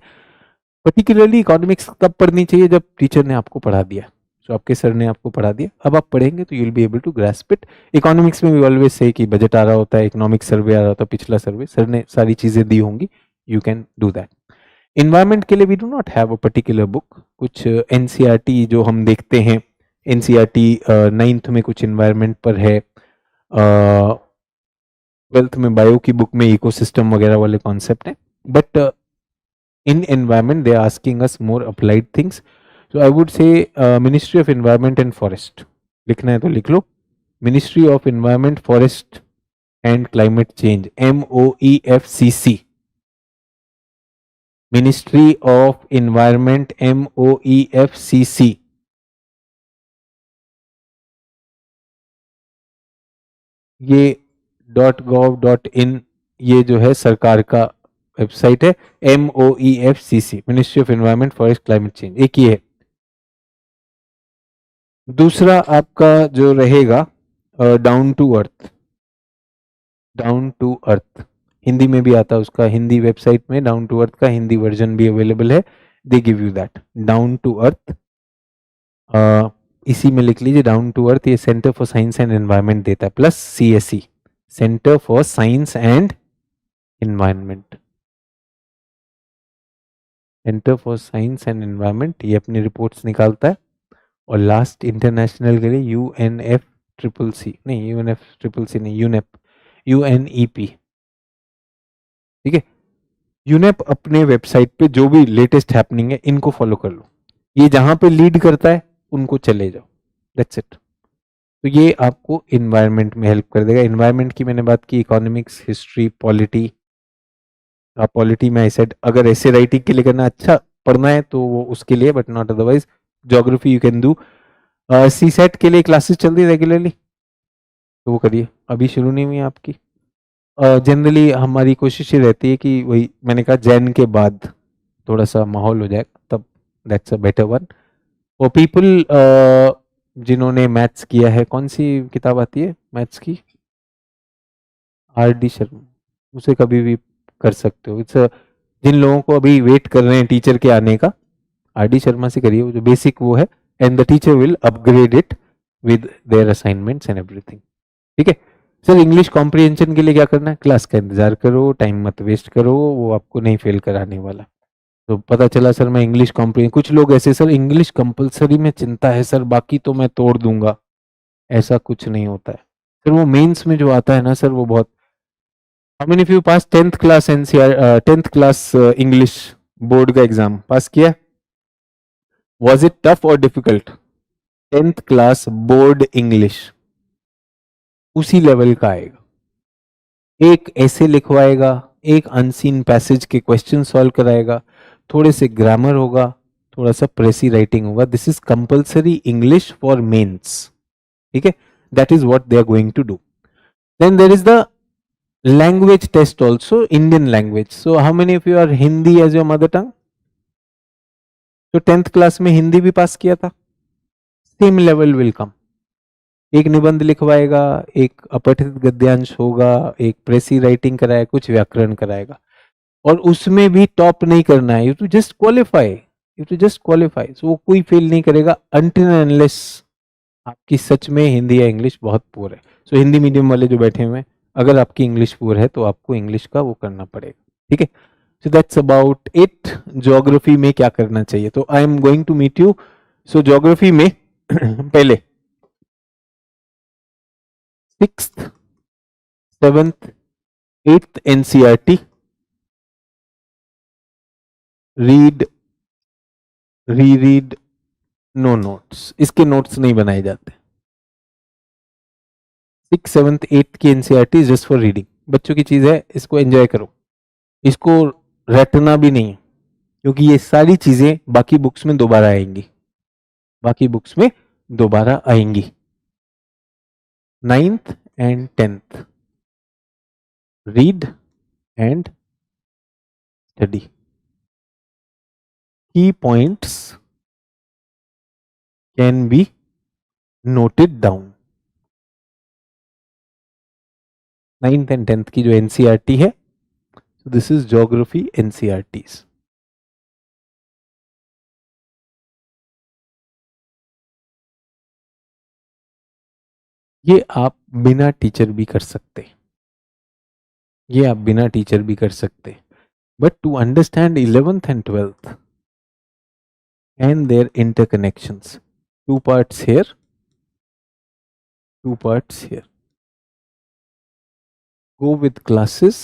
पर्टिकुलरली इकोनॉमिक्स तब पढ़नी चाहिए जब टीचर ने आपको पढ़ा दिया, तो आपके सर ने आपको पढ़ा दिया, अब आप पढ़ेंगे तो you will be able to grasp it. Economics में वी ऑलवेज से कि बजट आ रहा होता है, इकोनॉमिक सर्वे आ रहा होता है, पिछला सर्वे सर ने सारी चीजें दी होंगी, you can do that. Environment के लिए we do not have a particular book, कुछ एनसीईआरटी जो हम देखते हैं, एनसीईआरटी 9th में कुछ इन्वायरमेंट पर है, 12th में बायो की बुक में इकोसिस्टम वगैरह वाले कॉन्सेप्ट हैं, but in environment they are asking us more applied things, so I would say Ministry of Environment and Forest, लिखना है तो लिख लो, Ministry of Environment, Forest and Climate Change, MOEFCC, Ministry of Environment, MOEFCC। ये .gov.in ये जो है सरकार का वेबसाइट है, MOEFCC, ministry of environment forest climate change, एक ही है। दूसरा आपका जो रहेगा down to earth, down to earth Hindi में भी आता है, उसका हिंदी वेबसाइट में डाउन टू अर्थ का हिंदी वर्जन भी अवेलेबल है, they give you that down to earth. इसी में लिख लीजिए डाउन टू अर्थ, ये centre for science and environment देता है, plus CSE, centre for science and environment, centre for science and environment, ये अपनी रिपोर्ट्स निकालता है। और लास्ट इंटरनेशनल के लिए UNFCCC नहीं, UNFCCC नहीं, UNEP, ठीक है। यूनेप अपने वेबसाइट पे जो भी लेटेस्ट हैपनिंग है इनको फॉलो कर लो, ये जहां पे लीड करता है उनको चले जाओ, दैट्स इट। तो ये आपको इन्वायरमेंट में हेल्प कर देगा। इन्वायरमेंट की मैंने बात की, इकोनॉमिक्स, हिस्ट्री, पॉलिटी। पॉलिटी में आई सेड अगर ऐसे राइटिंग के लिए करना अच्छा पढ़ना है तो वो उसके लिए, but not otherwise. Geography you can do. CSET के लिए क्लासेस चल रही है रेगुलरली, तो वो करिए, अभी शुरू नहीं हुई है आपकी। जनरली हमारी कोशिश ये रहती है कि वही मैंने कहा जैन के बाद थोड़ा सा माहौल हो जाए तब, दैट्स अ बेटर वन। और पीपल जिन्होंने मैथ्स किया है, कौन सी किताब आती है मैथ्स की? RD शर्मा, उसे कभी भी कर सकते हो। इट्स जिन लोगों को अभी वेट कर रहे हैं टीचर के आने का, RD शर्मा से करिए, वो जो बेसिक वो है, and the teacher will upgrade it with their assignments and everything, ठीक है। सर इंग्लिश कॉम्प्रिहेंशन के लिए क्या करना है? क्लास का इंतजार करो, टाइम मत वेस्ट करो, वो आपको नहीं फेल कराने वाला। तो पता चला सर मैं इंग्लिश कॉम्प्रिहेंशन, कुछ लोग ऐसे सर इंग्लिश कंपलसरी में चिंता है सर, बाकी तो मैं तोड़ दूंगा, ऐसा कुछ नहीं होता है सर। वो मेंस में जो आता है ना सर, वो बहुत। How many of you pass 10th class NCR 10th class English board का एग्जाम पास किया? वाज इट टफ और difficult? 10th class board English उसी लेवल का आएगा। एक ऐसे लिखवाएगा, एक अनसीन पैसेज के क्वेश्चन सॉल्व कराएगा, थोड़े से ग्रामर होगा, थोड़ा सा प्रेसी राइटिंग होगा। This is compulsory English for mains. ठीक है, that is what they are going to do. Then there is the language test also, Indian language. So how many of you are Hindi as your mother tongue? तो 10th class में हिंदी भी पास किया था. Same level will come. एक निबंध लिखवाएगा, एक अपठित गद्यांश होगा, एक प्रेसी राइटिंग कराएगा, कुछ व्याकरण कराएगा, और उसमें भी टॉप नहीं करना है. You to just qualify, you to just qualify. So वो कोई फेल नहीं करेगा अनटिल एंड अनलेस आपकी सच में हिंदी या इंग्लिश बहुत पुअर है. सो हिंदी मीडियम वाले जो बैठे हुए हैं, अगर आपकी इंग्लिश पुअर है तो आपको इंग्लिश का वो करना पड़ेगा. ठीक है, so that's about it. Geography में क्या करना चाहिए, तो I am going to meet you. So geography में पहले 6th 7th 8th NCERT read, read, no notes. इसके नोट्स नहीं बनाए जाते. 6th 7th 8th की एनसीईआरटी जस्ट फॉर रीडिंग. बच्चों की चीज है, इसको एंजॉय करो. इसको रटना भी नहीं, क्योंकि ये सारी चीजें बाकी बुक्स में दोबारा आएंगी, बाकी बुक्स में दोबारा आएंगी. 9th and 10th read and study. Key points can be noted down. 9th and 10th की जो एनसीईआरटी है, so this is geography NCERTs. ये आप बिना टीचर भी कर सकते, ये आप बिना टीचर भी कर सकते. But to understand 11th and 12th and their interconnections, 2 parts here, 2 parts here. Go with classes.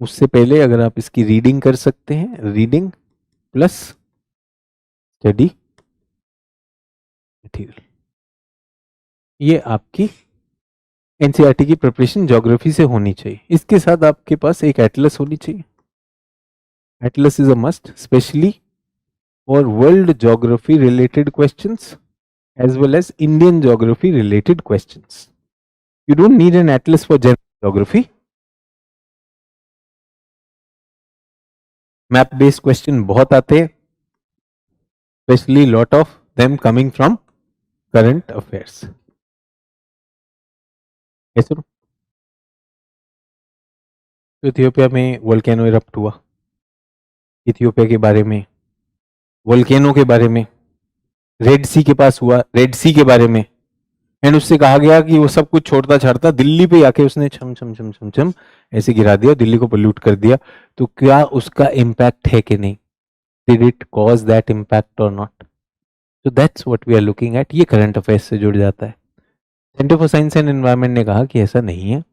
उससे पहले अगर आप इसकी रीडिंग कर सकते हैं, रीडिंग प्लस स्टडी मटेरियल, ये आपकी एनसीईआरटी की प्रिपरेशन ज्योग्राफी से होनी चाहिए. इसके साथ आपके पास एक एटलस होनी चाहिए. Atlas is a must, specially for world geography related questions as well as Indian geography related questions. You don't need an atlas for general geography. Map based question बहुत आते हैं, especially lot of them coming from current affairs. Yes, sir. Ethiopia में volcano erupt हुआ. Ethiopia के बारे में, volcano के बारे में, रेड सी के पास हुआ, रेड सी के बारे में, एंड उससे कहा गया कि वो सब कुछ छोड़ता छाड़ता दिल्ली पे आके उसने छम छम छम छम छम ऐसे गिरा दिया, दिल्ली को पोल्यूट कर दिया. तो क्या उसका इम्पैक्ट है कि नहीं? Did it cause that impact और नॉट? तो that's what we are looking at. ये करंट अफेयर्स से जुड़ जाता है. Centre for science and environment ने कहा कि ऐसा नहीं है,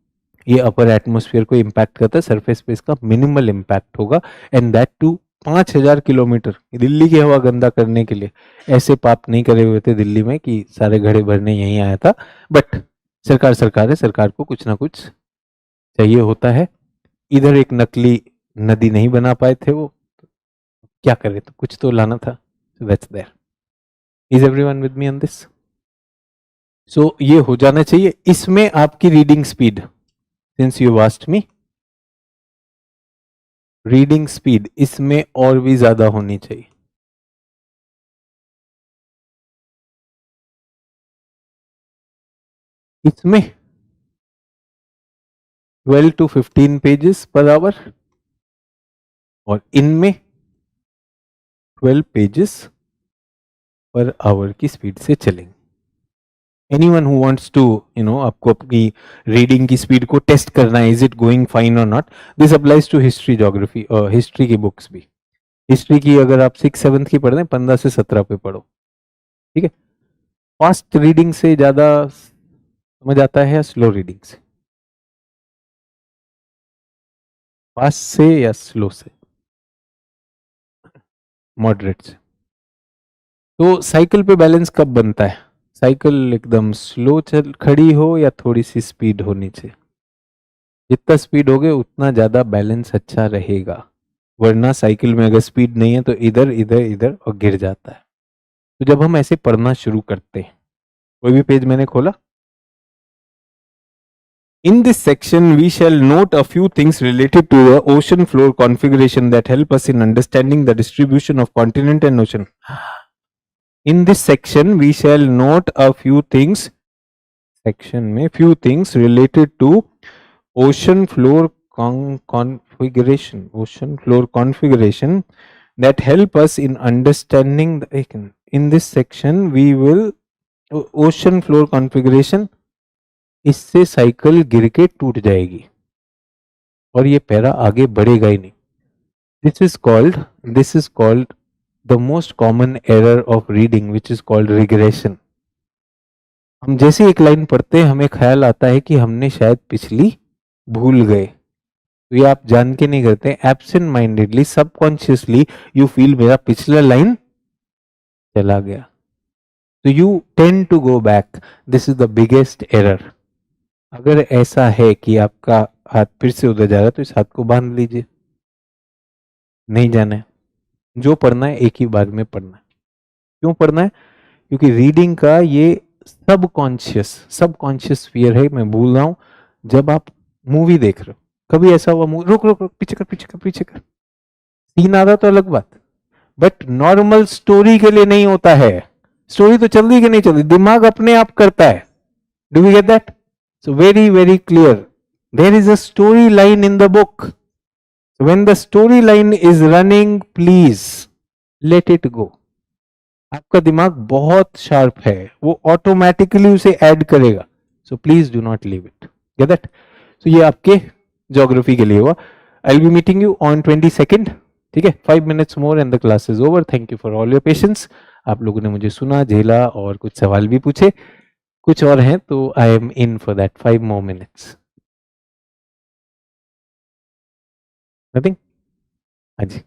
ये अपर एटमोस्फेयर को इम्पैक्ट करता है, सरफेस पे इसका मिनिमल इम्पैक्ट होगा, and that too 5000 kilometre Delhi की हवा गंदा करने के लिए. ऐसे पाप नहीं करे हुए थे दिल्ली में कि सारे घड़े भरने यहीं आया था. बट सरकार है, सरकार को कुछ ना कुछ चाहिए होता है. इधर एक नकली नदी नहीं बना पाए थे वो, क्या करे, तो कुछ तो लाना था. That's there. Is everyone with me on this? So ये हो जाना चाहिए. इसमें आपकी reading speed, since you asked me, reading speed इसमें और भी ज्यादा होनी चाहिए. इसमें 12 to 15 पेजेस पर आवर, और इनमें 12 पेजेस पर आवर की स्पीड से चलेंगे. एनीवन हु वांट्स टू आपको अपनी रीडिंग की स्पीड को टेस्ट करना है, इज इट गोइंग फाइन और not, this applies to history, geography और हिस्ट्री की बुक्स भी. हिस्ट्री की अगर आप 6 7th की पढ़ रहे हैं, 15 से 17 पे पढ़ो. ठीक है, फास्ट रीडिंग से ज्यादा समझ आता है या स्लो रीडिंग से? फास्ट से या स्लो से? मॉडरेट से. तो साइकिल पे बैलेंस कब बनता है? साइकिल एकदम स्लो चल खड़ी हो या थोड़ी सी स्पीड होनी चाहिए? जितना स्पीड होगे उतना ज्यादा बैलेंस अच्छा रहेगा, वरना साइकिल में अगर स्पीड नहीं है तो इधर इधर इधर और गिर जाता है. तो जब हम ऐसे पढ़ना शुरू करते हैं, कोई भी पेज मैंने खोला. In this section, we shall note a few things related to the ocean floor configuration that help us in understanding the distribution of continent and ocean. In this section, we shall note a few things. Section में few things related to ocean floor configuration. Ocean floor configuration that help us in understanding the. In this section, we will ocean floor configuration. इससे cycle गिर के टूट जाएगी और ये para आगे बढ़ेगा ही नहीं. This is called the most common error of reading which is called regression. हम जैसे एक लाइन पढ़ते हैं हमें ख्याल आता है कि हमने शायद पिछली भूल गए. तो ये आप जान के नहीं करते, absent mindedly subconsciously you feel मेरा पिछला लाइन चला गया. तो you tend to go back. This is the biggest error. अगर ऐसा है कि आपका हाथ फिर से उधर जा रहा है तो इस हाथ को बांध लीजिए. नहीं जाना है, जो पढ़ना है एक ही बार में पढ़ना है. क्यों पढ़ना है? क्योंकि रीडिंग का ये सबकॉन्शियस फियर है. मैं भूल रहा हूं. जब आप मूवी देख रहे हो, कभी ऐसा हुआ मूवी रुक रुक रुक पीछे कर सीन आ रहा तो अलग बात, बट नॉर्मल स्टोरी के लिए नहीं होता है. स्टोरी तो चल रही कि नहीं चल रही, दिमाग अपने आप करता है. Do we get that? So very clear. There is a storyline in the book. So when the storyline is running, please let it go. आपका दिमाग बहुत शार्प है, वो ऑटोमेटिकली उसे ऐड करेगा. So please do not leave it. Get that? So ये आपके geography के लिए हुआ. I'll be meeting you on 22nd. ठीक है, 5 minutes more and the class is over. Thank you for all your patience. आप लोगों ने मुझे सुना, झेला और कुछ सवाल भी पूछे. कुछ और हैं तो I M in for that 5 more minutes. Nothing? हाँ जी.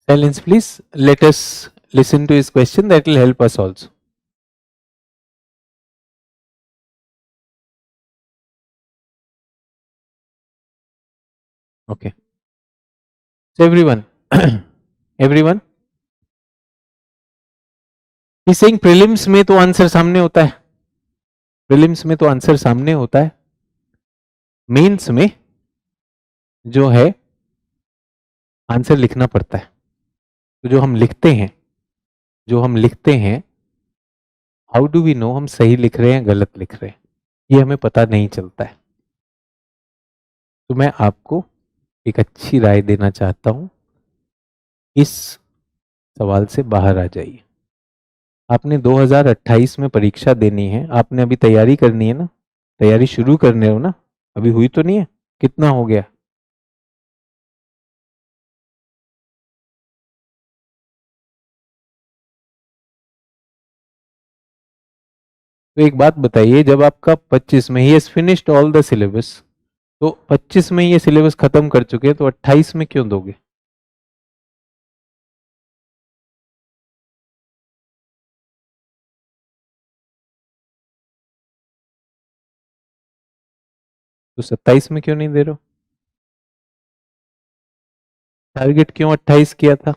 Silence please. Let us listen to his question. That will help us also. Okay. So everyone, everyone. He's saying prelims में तो आंसर सामने होता है. प्रीलिम्स में तो आंसर सामने होता है. मेंस में जो है आंसर लिखना पड़ता है. तो जो हम लिखते हैं हाउ डू वी नो हम सही लिख रहे हैं गलत लिख रहे हैं? ये हमें पता नहीं चलता है. तो मैं आपको एक अच्छी राय देना चाहता हूं, इस सवाल से बाहर आ जाइए. आपने 2028 में परीक्षा देनी है, आपने अभी तैयारी करनी है ना, तैयारी शुरू करने हो ना, अभी हुई तो नहीं है? कितना हो गया? तो एक बात बताइए, जब आपका 25 में ही फिनिश्ड ऑल द सिलेबस, तो 25 में ये सिलेबस खत्म कर चुके हैं, तो 28 में क्यों दोगे? तो 27 में क्यों नहीं दे रहे हो? टारगेट क्यों 28 किया था?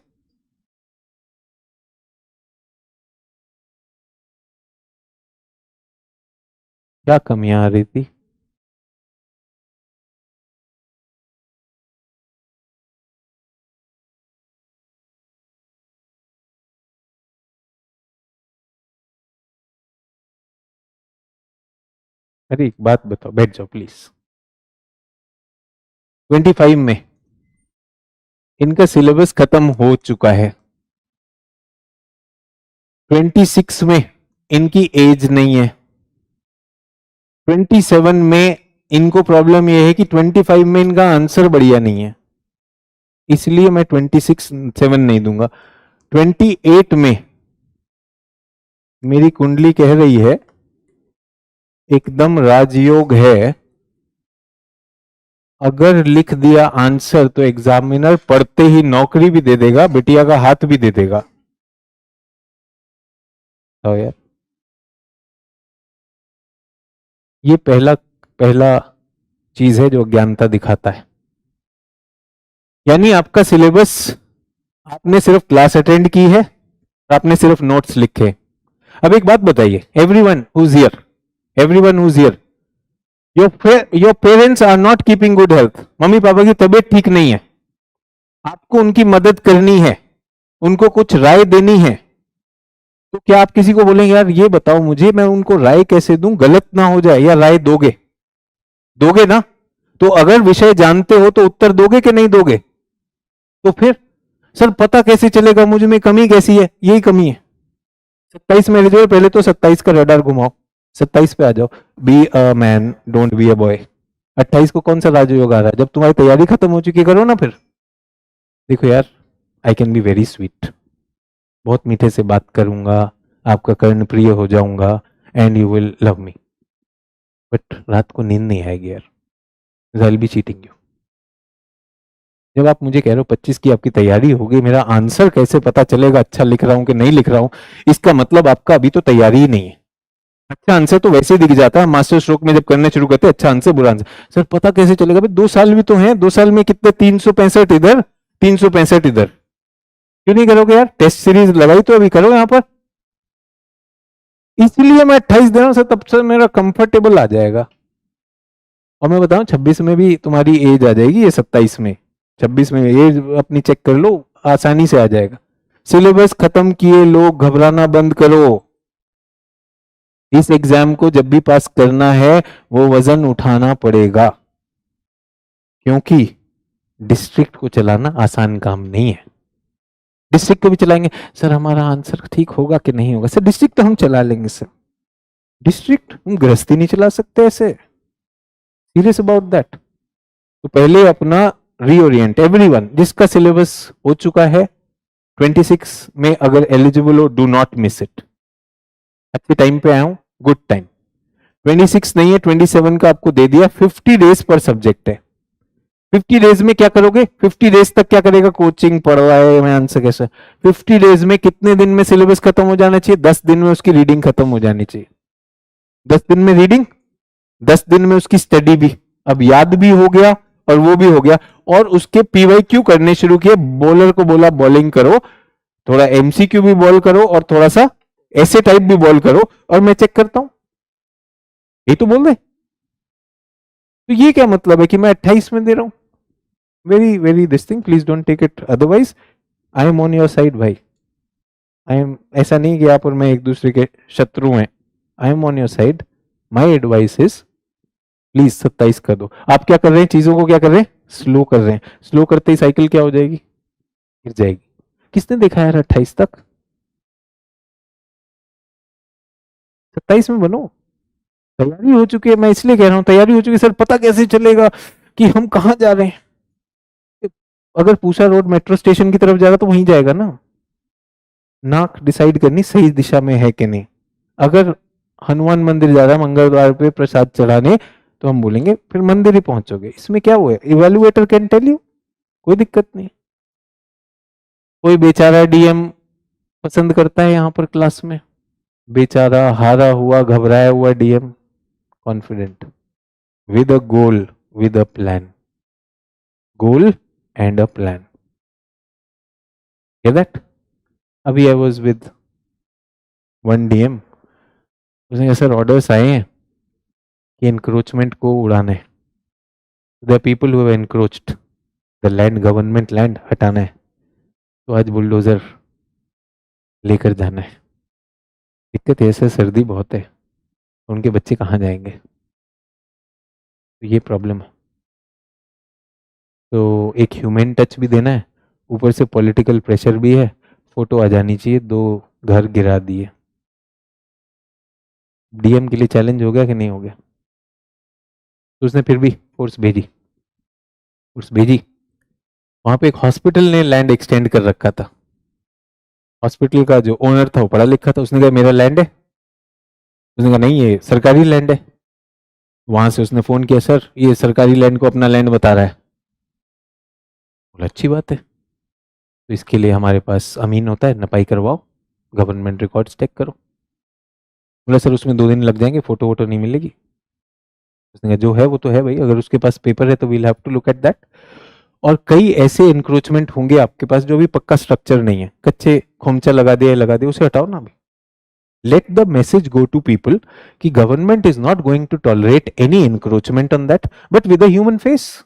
क्या कमियां आ रही थी? अरे एक बात बताओ, बैठ जाओ प्लीज. 25 में इनका सिलेबस खत्म हो चुका है. 26 में इनकी एज नहीं है. 27 में इनको प्रॉब्लम यह है कि 25 में इनका आंसर बढ़िया नहीं है, इसलिए मैं 26-7 नहीं दूंगा. 28 में मेरी कुंडली कह रही है एकदम राजयोग है, अगर लिख दिया आंसर तो एग्जामिनर पढ़ते ही नौकरी भी दे देगा, बिटिया का हाथ भी दे देगा। तो यार ये पहला पहला चीज है जो अज्ञानता दिखाता है। यानी आपका सिलेबस, आपने सिर्फ क्लास अटेंड की है, आपने सिर्फ नोट्स लिखे। अब एक बात बताइए, everyone who's here, everyone who's here, your parents are not keeping good health, मम्मी पापा की तबीयत ठीक नहीं है, आपको उनकी मदद करनी है, उनको कुछ राय देनी है, तो क्या आप किसी को बोलेंगे यार ये बताओ मुझे, मैं उनको राय कैसे दूं, गलत ना हो जाए, या राय दोगे? दोगे ना? तो अगर विषय जानते हो तो उत्तर दोगे कि नहीं दोगे? तो फिर सर पता कैसे चलेगा मुझे में कमी कैसी है? यही कमी है। 27 में जो पहले तो 27 का रडार घुमाओ, 27 पे आ जाओ। Be a man don't be a boy. 28 को कौन सा राजयोग आ रहा है? जब तुम्हारी तैयारी खत्म हो चुकी, करो ना फिर। देखो यार, I can be very sweet, बहुत मीठे से बात करूंगा, आपका कर्ण प्रिय हो जाऊंगा, and you will love me, but रात को नींद नहीं आएगी यार, I will be cheating you. जब आप मुझे कह रहे हो 25 की आपकी तैयारी होगी, मेरा आंसर कैसे पता चलेगा अच्छा लिख रहा हूं कि नहीं लिख रहा हूं? इसका मतलब आपका अभी तो तैयारी ही नहीं है। अच्छा आंसर तो वैसे ही दिख जाता है, मास्टर स्ट्रोक में जब करने शुरू करते हैं अच्छा आंसर बुरा आंसर, सर पता कैसे चलेगा? भाई 2 साल भी तो हैं, 2 साल में कितने, 365 इधर 365 इधर, क्यों नहीं करोगे यार? टेस्ट सीरीज लगाई तो अभी करो यहाँ पर। इसलिए मैं 28 दे रहा हूं सर, तब से मेरा कंफर्टेबल आ जाएगा। और मैं बताऊं 26 में भी तुम्हारी एज आ जाएगी, ये 27 में, 26 में एज अपनी चेक कर लो, आसानी से आ जाएगा। सिलेबस खत्म किए लोग, घबराना बंद करो। इस एग्जाम को जब भी पास करना है वो वजन उठाना पड़ेगा, क्योंकि डिस्ट्रिक्ट को चलाना आसान काम नहीं है। डिस्ट्रिक्ट को भी चलाएंगे सर, हमारा आंसर ठीक होगा कि नहीं होगा? सर डिस्ट्रिक्ट तो हम चला लेंगे सर, डिस्ट्रिक्ट हम गृहस्थी नहीं चला सकते ऐसे, सीरियस अबाउट दैट। तो पहले अपना रीओरिएंट, एवरीवन जिसका सिलेबस हो चुका है 26 में अगर एलिजिबल हो, डू नॉट मिस इट। अच्छे टाइम पे आया हूं, गुड टाइम। 26 नहीं है, 27 का आपको दे दिया, 50 डेज पर सब्जेक्ट है। 50 डेज में क्या करोगे? 50 डेज तक क्या करेगा? कोचिंग पढ़वाए, मैं आंसर कैसे? 50 डेज में कितने दिन में सिलेबस खत्म हो जाना चाहिए? 10 दिन में उसकी रीडिंग खत्म हो जानी चाहिए। 10 दिन में रीडिंग, 10 दिन में उसकी स्टडी भी, अब याद भी हो गया और वो भी हो गया, और उसके पीवाईक्यू करने शुरू किए। बॉलर को बोला बॉलिंग करो, थोड़ा एमसीक्यू भी बॉल करो और थोड़ा सा ऐसे टाइप भी बॉल करो, और मैं चेक करता हूं। ये तो बोल दे। तो ये क्या मतलब है कि मैं 28 में दे रहा हूं? Very very this thing, please don't take it otherwise. I am on your side भाई, आई एम, ऐसा नहीं कि आप और मैं एक दूसरे के शत्रु हैं। आई am on your side, my advice is please 27 कर दो। आप क्या कर रहे हैं? चीजों को क्या कर रहे हैं? स्लो कर रहे हैं। स्लो करते ही साइकिल क्या हो जाएगी? गिर जाएगी। किसने देखा यार 28 तक? 27 में बनो। तैयारी हो चुकी है, मैं इसलिए कह रहा हूं तैयारी हो चुकी है। सर पता कैसे चलेगा कि हम कहां जा रहे हैं? अगर पूसा रोड मेट्रो स्टेशन की तरफ जाएगा तो वहीं जाएगा ना। नाक डिसाइड करनी सही दिशा में है कि नहीं। अगर हनुमान मंदिर जा रहा है मंगलवार पे प्रसाद चढ़ाने, तो हम बोलेंगे फिर मंदिर ही पहुंचोगे। इसमें क्या हुआ? इवेल्युएटर कैन टेल यू, कोई दिक्कत नहीं। कोई बेचारा डीएम पसंद करता है यहाँ पर क्लास में, बेचारा हारा हुआ घबराया हुआ DM, confident, with a goal, with a plan, goal and a plan. Get that? अभी I was with one DM, उसने कहा सर ऑर्डर्स आए हैं कि इंक्रोचमेंट को उड़ाना है, the people who have encroached the land, government land हटाना है, तो आज बुलडोजर लेकर जाना है। दिक्कत ऐसे सर्दी बहुत है, उनके बच्चे कहाँ जाएंगे? तो ये प्रॉब्लम है। तो एक ह्यूमन टच भी देना है, ऊपर से पॉलिटिकल प्रेशर भी है, फोटो आ जानी चाहिए, 2 घर गिरा दिए। डीएम के लिए चैलेंज हो गया कि नहीं हो गया? तो उसने फिर भी फोर्स भेजी। वहां पे एक हॉस्पिटल ने लैंड एक्सटेंड कर रखा था, हॉस्पिटल का जो ओनर था वो पढ़ा लिखा था, उसने कहा मेरा लैंड है, उसने कहा नहीं ये सरकारी लैंड है। वहां से उसने फोन किया, सर ये सरकारी लैंड को अपना लैंड बता रहा है। बोला अच्छी बात है, तो इसके लिए हमारे पास अमीन होता है, नपाई करवाओ, गवर्नमेंट रिकॉर्ड्स चेक करो। बोला सर उसमें 2 दिन लग जाएंगे, फोटो वोटो नहीं मिलेगी। उसने कहा जो है वो तो है भाई, अगर उसके पास पेपर है तो we'll have to look at that. और कई ऐसे इंक्रोचमेंट होंगे आपके पास जो भी पक्का स्ट्रक्चर नहीं है, कच्चे खोमचा लगा दिया, उसे हटाओ ना अभी। Let the message go to people कि government is not going to tolerate any encroachment on that, but with a human face.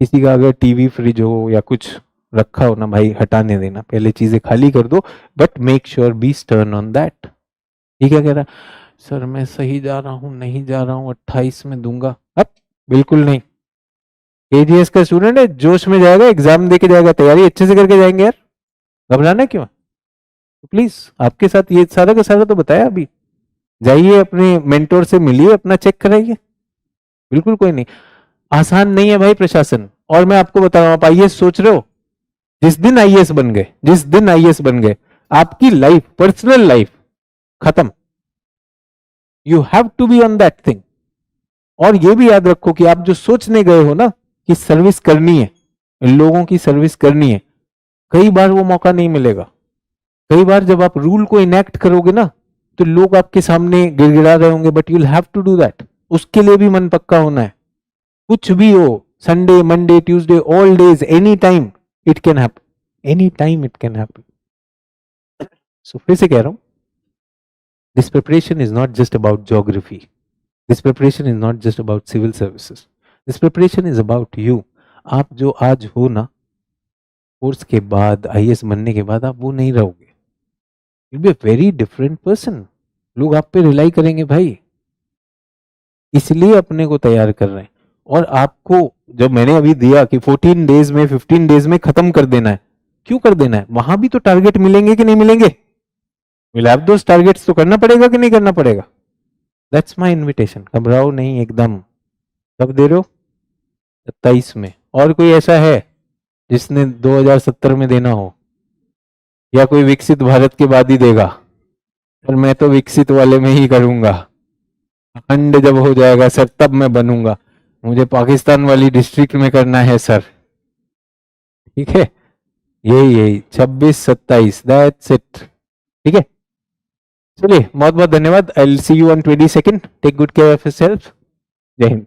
किसी का अगर टीवी फ्रिज हो या कुछ रखा हो ना भाई, हटाने देना, पहले चीजें खाली कर दो, but make sure be stern on that. ठीक है, कह रहा सर मैं सही जा रहा हूं, नहीं जा रहा हूं, 28 में दूंगा। अब बिल्कुल नहीं, एजीएस का स्टूडेंट है, जोश में जाएगा, एग्जाम देके जाएगा, तैयारी अच्छे से करके जाएंगे यार, घबराना क्यों? तो प्लीज आपके साथ ये सारा का सारा तो बताया अभी, जाइए अपने मेंटोर से मिलिए, अपना चेक कराइए, बिल्कुल कोई नहीं। आसान नहीं है भाई प्रशासन। और मैं आपको बता रहा हूं, आप आईएएस सोच रहे हो, जिस दिन आईएएस बन गए, जिस दिन आईएएस बन गए, आपकी लाइफ, पर्सनल लाइफ खत्म। You have to be on that thing. और ये भी याद रखो कि आप जो सोचने गए हो ना कि सर्विस करनी है, लोगों की सर्विस करनी है, कई बार वो मौका नहीं मिलेगा। कई बार जब आप रूल को इनेक्ट करोगे ना, तो लोग आपके सामने गिड़गिड़ा रहे होंगे, but you have to do that. उसके लिए भी मन पक्का होना है। कुछ भी हो, Sunday, Monday, Tuesday, all days, any time it can happen, any time it can happen. So फिर से कह रहा हूं, this preparation is not just about geography, this preparation is not just about civil services, this preparation is about you. आप जो आज हो ना, कोर्स के बाद, आईएएस बनने के बाद आप वो नहीं रहोगे, you be a very different person. लोग आप पे रिलाई करेंगे भाई, इसलिए अपने को तैयार कर रहे हैं। और आपको जब मैंने अभी दिया कि 14 डेज में, 15 डेज में खत्म कर देना है, क्यों कर देना है? वहां भी तो टारगेट मिलेंगे कि नहीं मिलेंगे? विल हैव दोस टारगेट्स, तो करना पड़ेगा कि नहीं करना पड़ेगा? That's my invitation. घबराओ नहीं एकदम। कब दे रहे हो? 27 में। और कोई ऐसा है जिसने 2070 में देना हो, या कोई विकसित भारत के बाद ही देगा? पर मैं तो विकसित वाले में ही करूंगा, अखंड जब हो जाएगा सर तब मैं बनूंगा। मुझे पाकिस्तान वाली डिस्ट्रिक्ट में करना है सर। ठीक है, यही 26-27, दैट्स इट। ठीक है, चलिए बहुत बहुत धन्यवाद। I will see you on 22nd। Take good care of yourself. जय हिंद।